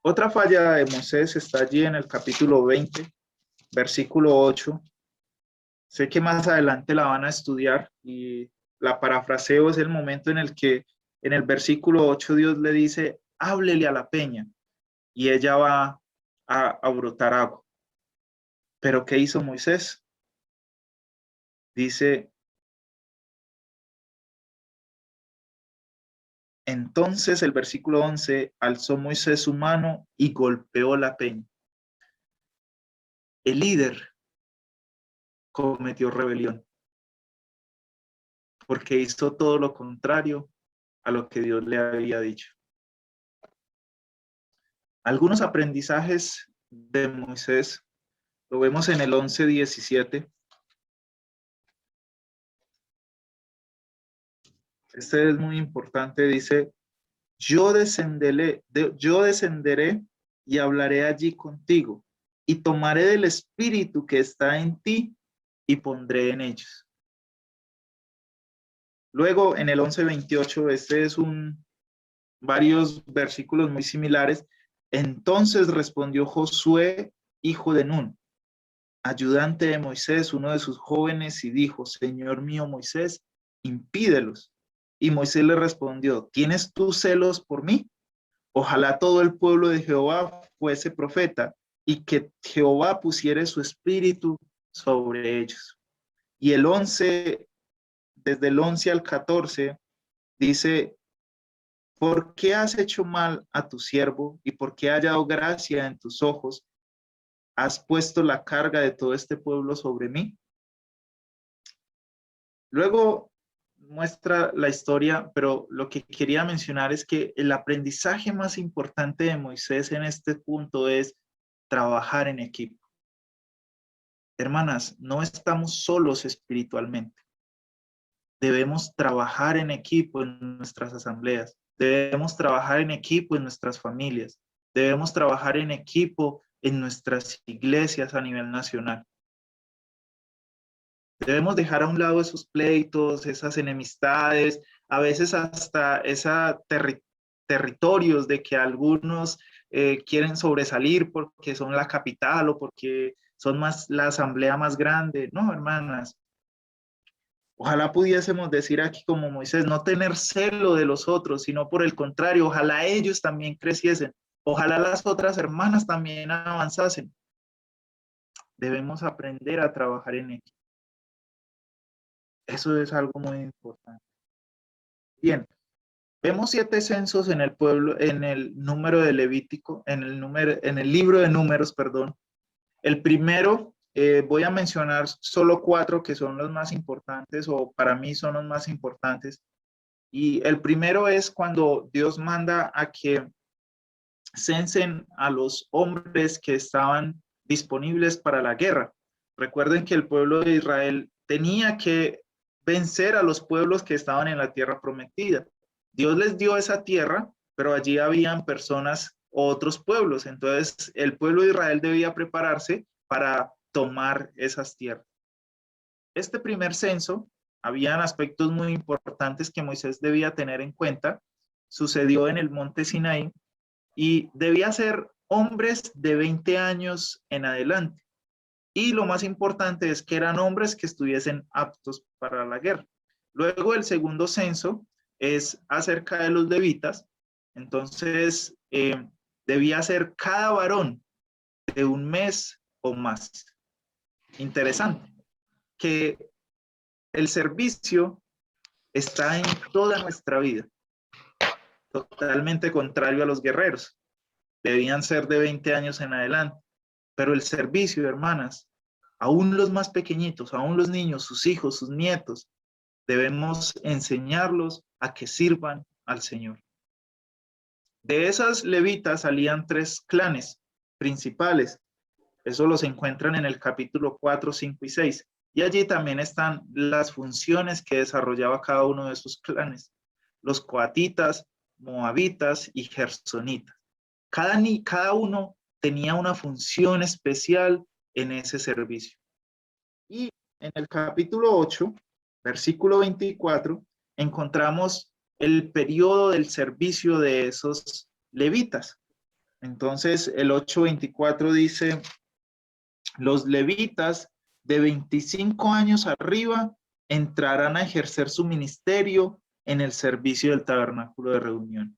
Otra falla de Moisés está allí en el capítulo 20, versículo 8. Sé que más adelante la van a estudiar y la parafraseo, es el momento en el que en el versículo 8 Dios le dice, háblele a la peña y ella va a brotar agua. Pero ¿qué hizo Moisés? Dice, entonces el versículo 11, alzó Moisés su mano y golpeó la peña. El líder cometió rebelión porque hizo todo lo contrario a lo que Dios le había dicho. Algunos aprendizajes de Moisés, lo vemos en el 11:17. Este es muy importante, dice, yo descenderé y hablaré allí contigo, y tomaré del espíritu que está en ti y pondré en ellos. Luego en el 11:28, este es varios versículos muy similares. Entonces respondió Josué, hijo de Nun, ayudante de Moisés, uno de sus jóvenes, y dijo, Señor mío Moisés, impídelos. Y Moisés le respondió, ¿tienes tú celos por mí? Ojalá todo el pueblo de Jehová fuese profeta, y que Jehová pusiere su espíritu sobre ellos. Y desde el 11 al 14, dice, ¿por qué has hecho mal a tu siervo y por qué ha hallado gracia en tus ojos? ¿Has puesto la carga de todo este pueblo sobre mí? Luego muestra la historia, pero lo que quería mencionar es que el aprendizaje más importante de Moisés en este punto es trabajar en equipo. Hermanas, no estamos solos espiritualmente. Debemos trabajar en equipo en nuestras asambleas. Debemos trabajar en equipo en nuestras familias. Debemos trabajar en equipo en nuestras iglesias a nivel nacional. Debemos dejar a un lado esos pleitos, esas enemistades, a veces hasta territorios de que algunos quieren sobresalir porque son la capital o porque son la asamblea más grande. No, hermanas. Ojalá pudiésemos decir aquí como Moisés, no tener celo de los otros, sino por el contrario, ojalá ellos también creciesen. Ojalá las otras hermanas también avanzasen. Debemos aprender a trabajar en equipo. Eso es algo muy importante. Bien, vemos 7 censos en el pueblo, en el número de Levítico, en el libro de Números, perdón. El primero, voy a mencionar solo 4 que son los más importantes, o para mí son los más importantes. Y el primero es cuando Dios manda a que censen a los hombres que estaban disponibles para la guerra. Recuerden que el pueblo de Israel tenía que vencer a los pueblos que estaban en la tierra prometida. Dios les dio esa tierra, pero allí habían personas, otros pueblos. Entonces, el pueblo de Israel debía prepararse para tomar esas tierras. Este primer censo, habían aspectos muy importantes que Moisés debía tener en cuenta. Sucedió en el monte Sinaí y debía ser hombres de 20 años en adelante. Y lo más importante es que eran hombres que estuviesen aptos para la guerra. Luego el segundo censo es acerca de los levitas. Entonces debía ser cada varón de 1 mes o más. Interesante que el servicio está en toda nuestra vida. Totalmente contrario a los guerreros. Debían ser de 20 años en adelante. Pero el servicio, hermanas, aún los más pequeñitos, aún los niños, sus hijos, sus nietos, debemos enseñarlos a que sirvan al Señor. De esas levitas salían 3 clanes principales. Eso los encuentran en el capítulo 4, 5 y 6. Y allí también están las funciones que desarrollaba cada uno de esos clanes. Los coatitas, moabitas y gersonitas. Cada uno tenía una función especial en ese servicio. Y en el capítulo 8, versículo 24, encontramos el periodo del servicio de esos levitas. Entonces, el 8:24 dice, los levitas de 25 años arriba entrarán a ejercer su ministerio en el servicio del tabernáculo de reunión.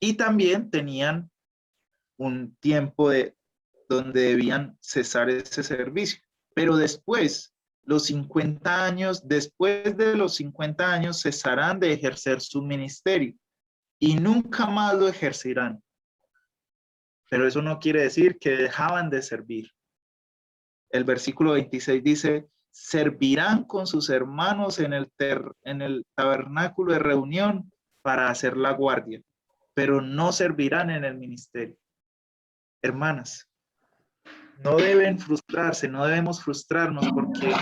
Y también tenían un tiempo donde debían cesar ese servicio. Pero después, después de los 50 años, cesarán de ejercer su ministerio y nunca más lo ejercerán. Pero eso no quiere decir que dejaban de servir. El versículo 26 dice, servirán con sus hermanos en el tabernáculo de reunión para hacer la guardia, pero no servirán en el ministerio. hermanas, no deben frustrarse, no debemos frustrarnos porque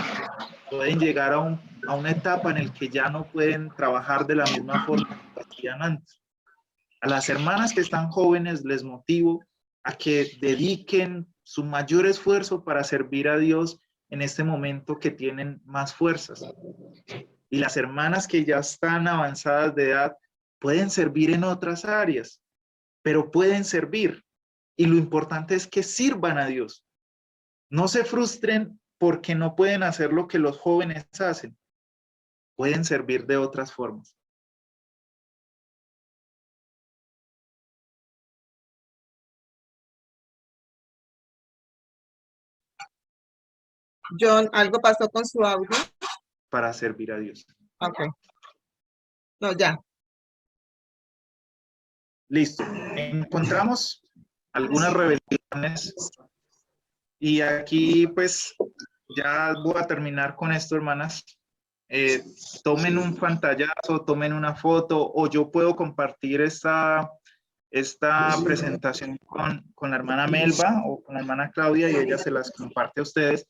pueden llegar a una etapa en la que ya no pueden trabajar de la misma forma que hacían antes. A las hermanas que están jóvenes les motivo a que dediquen su mayor esfuerzo para servir a Dios en este momento que tienen más fuerzas. Y las hermanas que ya están avanzadas de edad pueden servir en otras áreas, pero pueden servir. Y lo importante es que sirvan a Dios. No se frustren porque no pueden hacer lo que los jóvenes hacen. Pueden servir de otras formas. John, ¿algo pasó con su audio? Para servir a Dios. Ok. No, ya. Listo. Encontramos algunas revelaciones y aquí pues ya voy a terminar con esto, hermanas. Tomen un pantallazo, tomen una foto o yo puedo compartir esta presentación con la hermana Melba o con la hermana Claudia y ella se las comparte a ustedes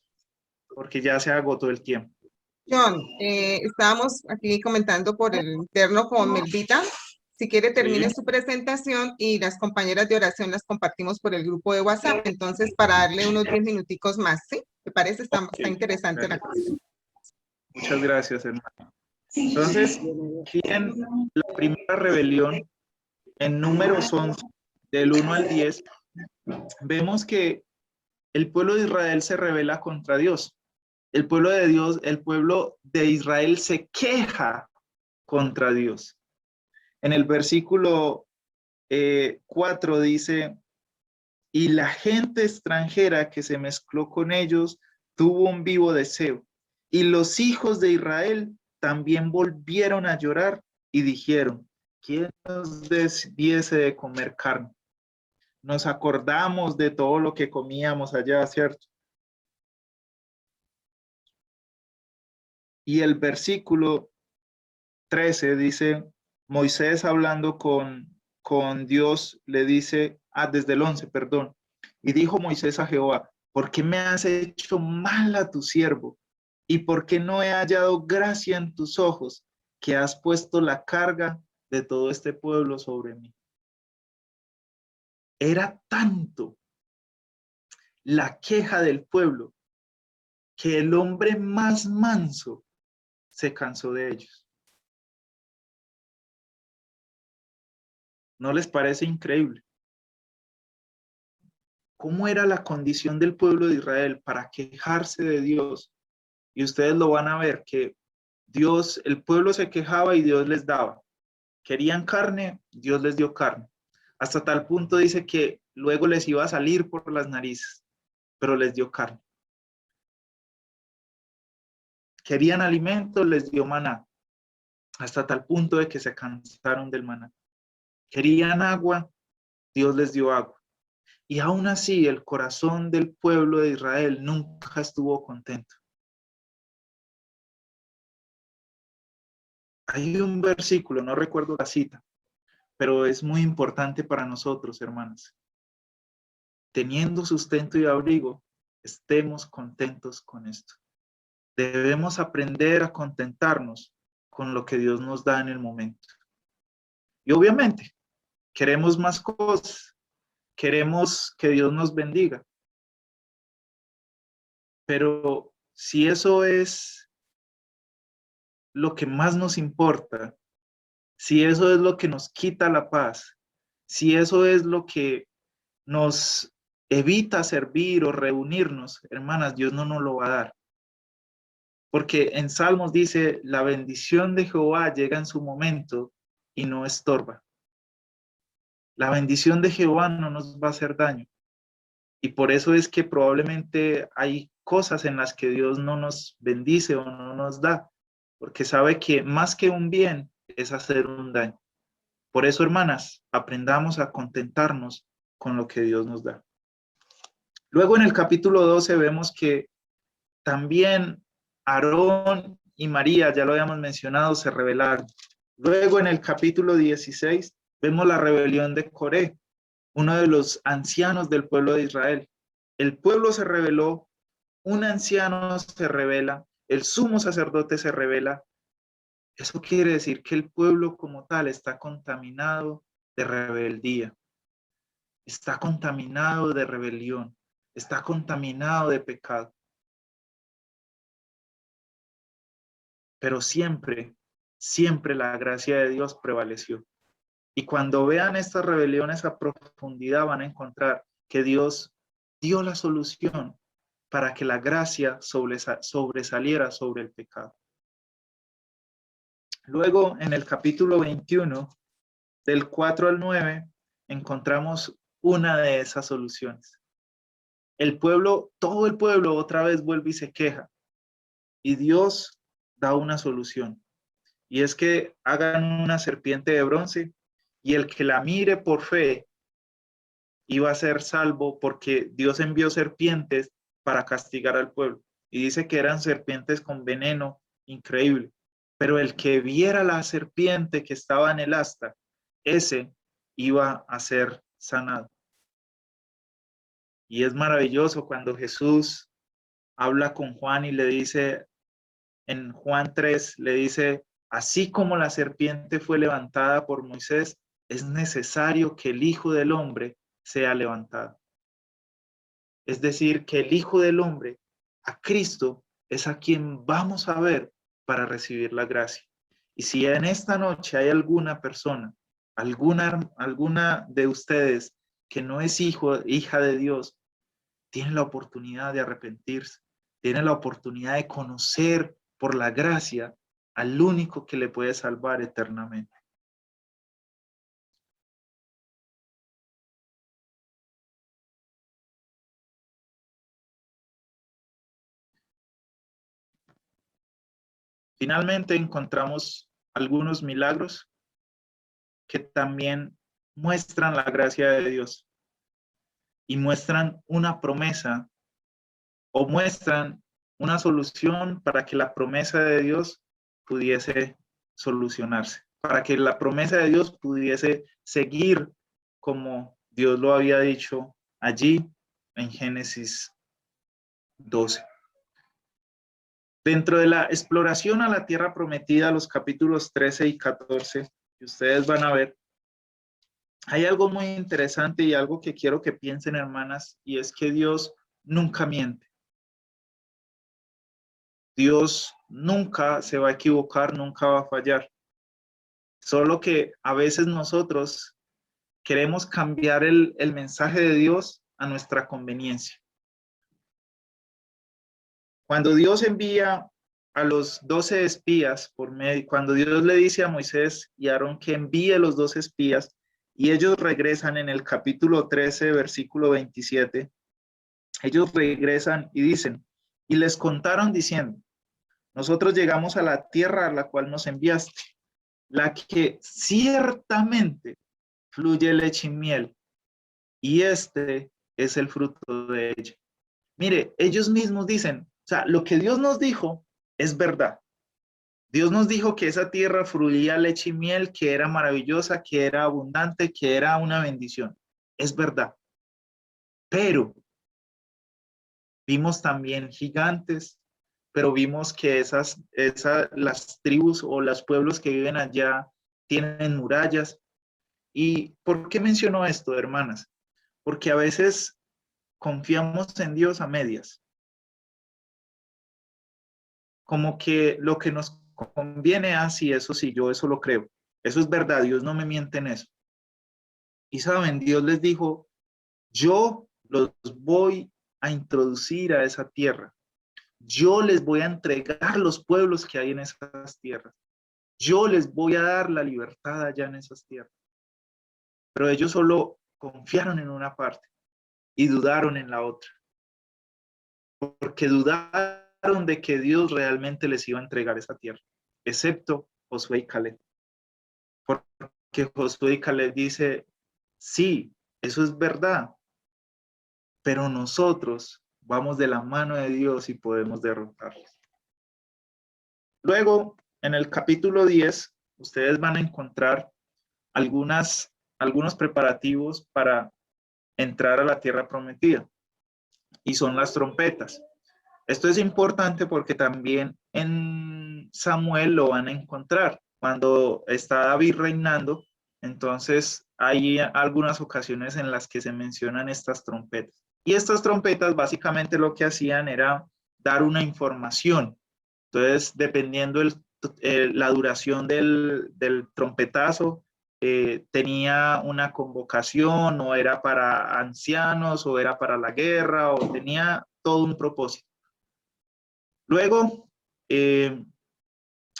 porque ya se agotó el tiempo. John, estábamos aquí comentando por el interno con Melvita. Si quiere, termine su presentación y las compañeras de oración las compartimos por el grupo de WhatsApp. Entonces, para darle unos 10 minuticos más, ¿sí? ¿Te parece? Está interesante la cosa. Muchas gracias, hermano. Entonces, aquí en la primera rebelión, en Números 11, del 1 al 10, vemos que el pueblo de Israel se rebela contra Dios. El pueblo de Dios, el pueblo de Israel se queja contra Dios. En el versículo 4 dice, y la gente extranjera que se mezcló con ellos tuvo un vivo deseo. Y los hijos de Israel también volvieron a llorar y dijeron, ¿quién nos diese de comer carne? Nos acordamos de todo lo que comíamos allá, ¿cierto? Y el versículo 13 dice, Moisés hablando con Dios le dice, desde el 11, perdón, y dijo Moisés a Jehová, ¿por qué me has hecho mal a tu siervo? ¿Y por qué no he hallado gracia en tus ojos, que has puesto la carga de todo este pueblo sobre mí? Era tanto la queja del pueblo que el hombre más manso se cansó de ellos. ¿No les parece increíble? ¿Cómo era la condición del pueblo de Israel para quejarse de Dios? Y ustedes lo van a ver, que Dios, el pueblo se quejaba y Dios les daba. Querían carne, Dios les dio carne. Hasta tal punto dice que luego les iba a salir por las narices, pero les dio carne. Querían alimento, les dio maná. Hasta tal punto de que se cansaron del maná. Querían agua, Dios les dio agua. Y aún así, el corazón del pueblo de Israel nunca estuvo contento. Hay un versículo, no recuerdo la cita, pero es muy importante para nosotros, hermanas. Teniendo sustento y abrigo, estemos contentos con esto. Debemos aprender a contentarnos con lo que Dios nos da en el momento. Y obviamente, queremos más cosas. Queremos que Dios nos bendiga. Pero si eso es lo que más nos importa, si eso es lo que nos quita la paz, si eso es lo que nos evita servir o reunirnos, hermanas, Dios no nos lo va a dar. Porque en Salmos dice, la bendición de Jehová llega en su momento y no estorba. La bendición de Jehová no nos va a hacer daño. Y por eso es que probablemente hay cosas en las que Dios no nos bendice o no nos da, porque sabe que más que un bien es hacer un daño. Por eso, hermanas, aprendamos a contentarnos con lo que Dios nos da. Luego en el capítulo 12 vemos que también Aarón y María, ya lo habíamos mencionado, se rebelaron. Luego en el capítulo 16 vemos la rebelión de Coré. uno de los ancianos del pueblo de Israel. El pueblo se rebeló, un anciano se rebela, el sumo sacerdote se rebela. Eso quiere decir que el pueblo como tal está contaminado de rebeldía, está contaminado de rebelión, está contaminado de pecado. Pero siempre, siempre la gracia de Dios prevaleció. Y cuando vean estas rebeliones a profundidad van a encontrar que Dios dio la solución para que la gracia sobresaliera sobre el pecado. Luego, en el capítulo 21, del 4 al 9, encontramos una de esas soluciones. El pueblo, todo el pueblo otra vez vuelve y se queja. Y Dios da una solución. Y es que hagan una serpiente de bronce y el que la mire por fe iba a ser salvo, porque Dios envió serpientes para castigar al pueblo. Y dice que eran serpientes con veneno increíble. Pero el que viera la serpiente que estaba en el asta, ese iba a ser sanado. Y es maravilloso cuando Jesús habla con Juan y le dice, en Juan 3, le dice, así como la serpiente fue levantada por Moisés, es necesario que el Hijo del Hombre sea levantado. Es decir, que el Hijo del Hombre, a Cristo, es a quien vamos a ver para recibir la gracia. Y si en esta noche hay alguna persona, alguna de ustedes que no es hija de Dios, tiene la oportunidad de arrepentirse, tiene la oportunidad de conocer por la gracia al único que le puede salvar eternamente. Finalmente encontramos algunos milagros que también muestran la gracia de Dios y muestran una promesa o muestran una solución para que la promesa de Dios pudiese solucionarse, para que la promesa de Dios pudiese seguir como Dios lo había dicho allí en Génesis 12. Dentro de la exploración a la tierra prometida, los capítulos 13 y 14, que ustedes van a ver, hay algo muy interesante y algo que quiero que piensen, hermanas, y es que Dios nunca miente. Dios nunca se va a equivocar, nunca va a fallar. Solo que a veces nosotros queremos cambiar el mensaje de Dios a nuestra conveniencia. Cuando Dios envía a los 12 espías, cuando Dios le dice a Moisés y a Aarón que envíe los 12 espías, y ellos regresan en el capítulo 13, versículo 27, ellos regresan y dicen, y les contaron diciendo, nosotros llegamos a la tierra a la cual nos enviaste, la que ciertamente fluye leche y miel, y este es el fruto de ella. Mire, ellos mismos dicen, o sea, lo que Dios nos dijo es verdad. Dios nos dijo que esa tierra fluía leche y miel, que era maravillosa, que era abundante, que era una bendición. Es verdad. Pero vimos también gigantes, pero vimos que las tribus o los pueblos que viven allá tienen murallas. ¿Y por qué menciono esto, hermanas? Porque a veces confiamos en Dios a medias. Como que lo que nos conviene, así, eso sí, yo eso lo creo. Eso es verdad, Dios no me miente en eso. Y saben, Dios les dijo, yo los voy a introducir a esa tierra. Yo les voy a entregar los pueblos que hay en esas tierras. Yo les voy a dar la libertad allá en esas tierras. Pero ellos solo confiaron en una parte y dudaron en la otra. Porque dudaron de que Dios realmente les iba a entregar esa tierra, excepto Josué y Caleb. Porque Josué y Caleb dice, sí, eso es verdad, pero nosotros vamos de la mano de Dios y podemos derrotarlos. Luego, en el capítulo 10, ustedes van a encontrar algunos preparativos para entrar a la tierra prometida, y son las trompetas. Esto es importante porque también en Samuel lo van a encontrar. Cuando está David reinando, entonces hay algunas ocasiones en las que se mencionan estas trompetas. Y estas trompetas básicamente lo que hacían era dar una información. Entonces, dependiendo la duración del trompetazo, tenía una convocación, o era para ancianos, o era para la guerra, o tenía todo un propósito. Luego, en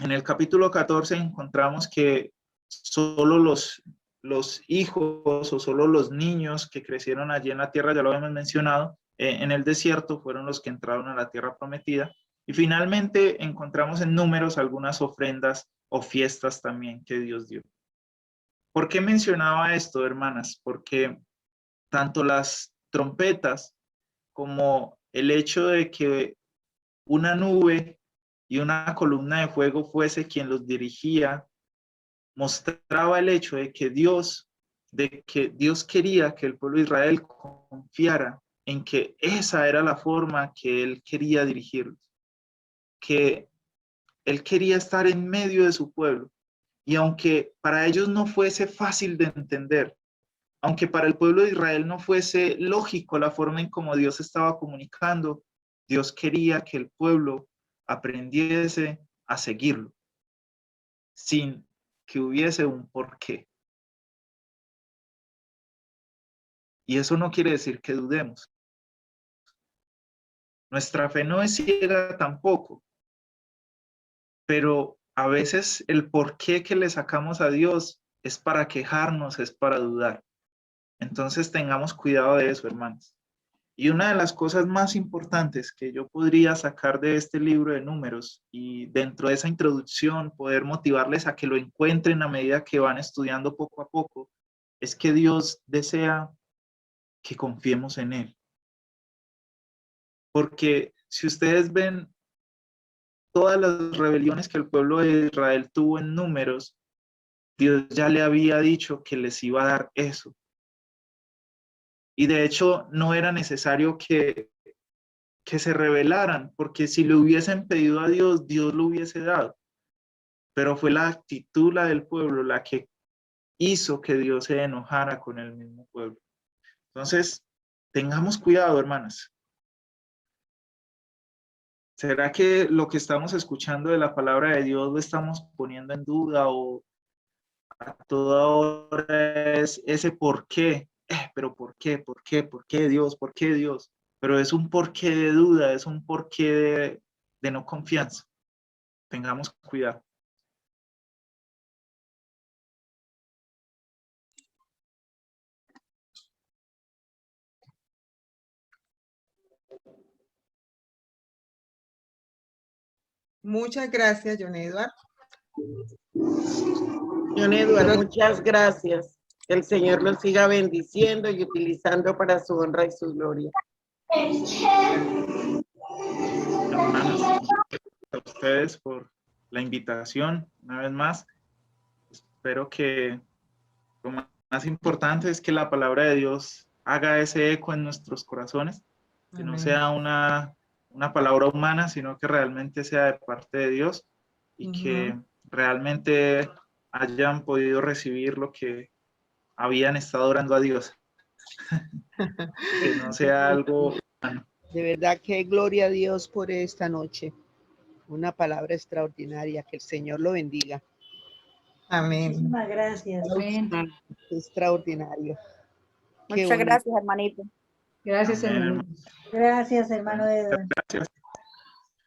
el capítulo 14 encontramos que solo los hijos o solo los niños que crecieron allí en la tierra, ya lo habíamos mencionado, en el desierto, fueron los que entraron a la tierra prometida. Y finalmente encontramos en Números algunas ofrendas o fiestas también que Dios dio. ¿Por qué mencionaba esto, hermanas? Porque tanto las trompetas como el hecho de que una nube y una columna de fuego fuese quien los dirigía, mostraba el hecho de que Dios quería que el pueblo de Israel confiara en que esa era la forma que Él quería dirigirlos, que Él quería estar en medio de su pueblo. Y aunque para ellos no fuese fácil de entender, aunque para el pueblo de Israel no fuese lógico la forma en cómo Dios estaba comunicando, Dios quería que el pueblo aprendiese a seguirlo, sin que hubiese un porqué. Y eso no quiere decir que dudemos. Nuestra fe no es ciega tampoco, pero a veces el porqué que le sacamos a Dios es para quejarnos, es para dudar. Entonces tengamos cuidado de eso, hermanos. Y una de las cosas más importantes que yo podría sacar de este libro de Números, y dentro de esa introducción poder motivarles a que lo encuentren a medida que van estudiando poco a poco, es que Dios desea que confiemos en Él. Porque si ustedes ven todas las rebeliones que el pueblo de Israel tuvo en Números, Dios ya le había dicho que les iba a dar eso. Y de hecho no era necesario que se rebelaran, porque si le hubiesen pedido a Dios, Dios lo hubiese dado. Pero fue la actitud del pueblo la que hizo que Dios se enojara con el mismo pueblo. Entonces, tengamos cuidado, hermanas. ¿Será que lo que estamos escuchando de la palabra de Dios lo estamos poniendo en duda, o a toda hora es ese por qué? Pero ¿por qué? ¿Por qué? ¿Por qué Dios? ¿Por qué Dios? Pero es un porqué de duda, es un porqué de no confianza. Tengamos cuidado. Muchas gracias, John Edward. John Edward, muchas gracias. Que el Señor los siga bendiciendo y utilizando para su honra y su gloria. Hermanos, a ustedes por la invitación una vez más. Espero que lo más importante es que la palabra de Dios haga ese eco en nuestros corazones, que no sea una palabra humana, sino que realmente sea de parte de Dios, y que realmente hayan podido recibir lo que habían estado orando a Dios. Que no sea algo humano. De verdad que gloria a Dios por esta noche. Una palabra extraordinaria. Que el Señor lo bendiga. Amén. Muchísimas gracias. Amén. Extraordinario. Qué Muchas bonito. gracias, hermanito. Gracias, Amén, hermano. Gracias, hermano Edward. Gracias.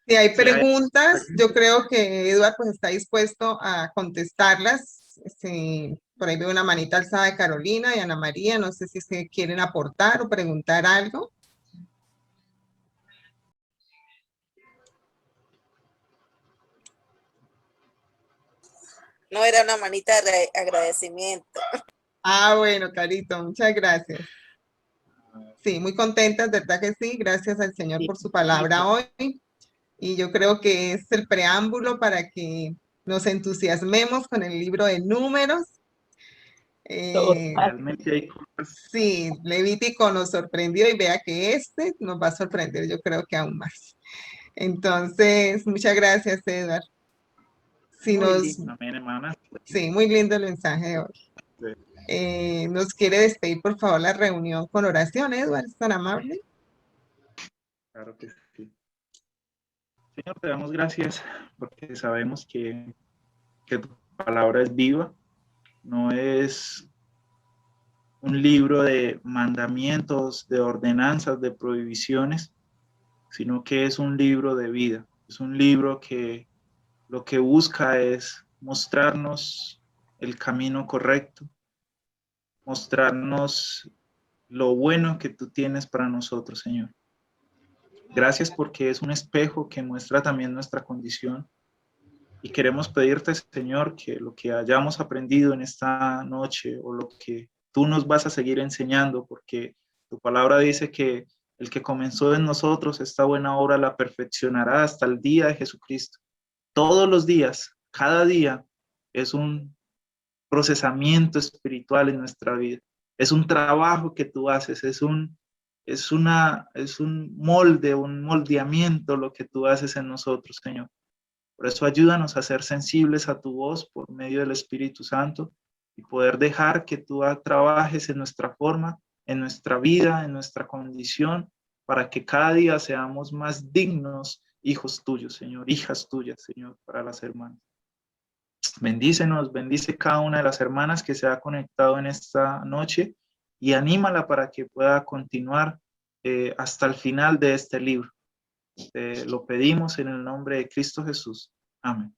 Si hay preguntas, yo creo que Eduardo pues está dispuesto a contestarlas. Por ahí veo una manita alzada de Carolina y Ana María. No sé si se quieren aportar o preguntar algo. No, era una manita de agradecimiento. Ah, bueno, Carito, muchas gracias. Sí, muy contentas, ¿verdad que sí? Gracias al Señor por su palabra hoy. Y yo creo que es el preámbulo para que nos entusiasmemos con el libro de Números. Realmente hay cosas. Sí, Levítico nos sorprendió y vea que este nos va a sorprender, yo creo que aún más. Entonces, muchas gracias, Edward. Si Muy nos, lindo, amén, hermana. sí, muy lindo el mensaje de hoy. Sí. Nos quiere despedir, por favor, la reunión con oración, Edward, ¿es tan amable? Claro que sí. Señor, te damos gracias porque sabemos que tu palabra es viva, no es un libro de mandamientos, de ordenanzas, de prohibiciones, sino que es un libro de vida. Es un libro que lo que busca es mostrarnos el camino correcto, mostrarnos lo bueno que tú tienes para nosotros, Señor. Gracias porque es un espejo que muestra también nuestra condición. Y queremos pedirte, Señor, que lo que hayamos aprendido en esta noche o lo que tú nos vas a seguir enseñando, porque tu palabra dice que el que comenzó en nosotros esta buena obra la perfeccionará hasta el día de Jesucristo. Todos los días, cada día, es un procesamiento espiritual en nuestra vida. Es un trabajo que tú haces, es un molde, un moldeamiento lo que tú haces en nosotros, Señor. Por eso ayúdanos a ser sensibles a tu voz por medio del Espíritu Santo y poder dejar que tú trabajes en nuestra forma, en nuestra vida, en nuestra condición, para que cada día seamos más dignos hijos tuyos, Señor, hijas tuyas, Señor, para las hermanas. Bendícenos, bendice cada una de las hermanas que se ha conectado en esta noche y anímala para que pueda continuar hasta el final de este libro. Lo pedimos en el nombre de Cristo Jesús. Amén.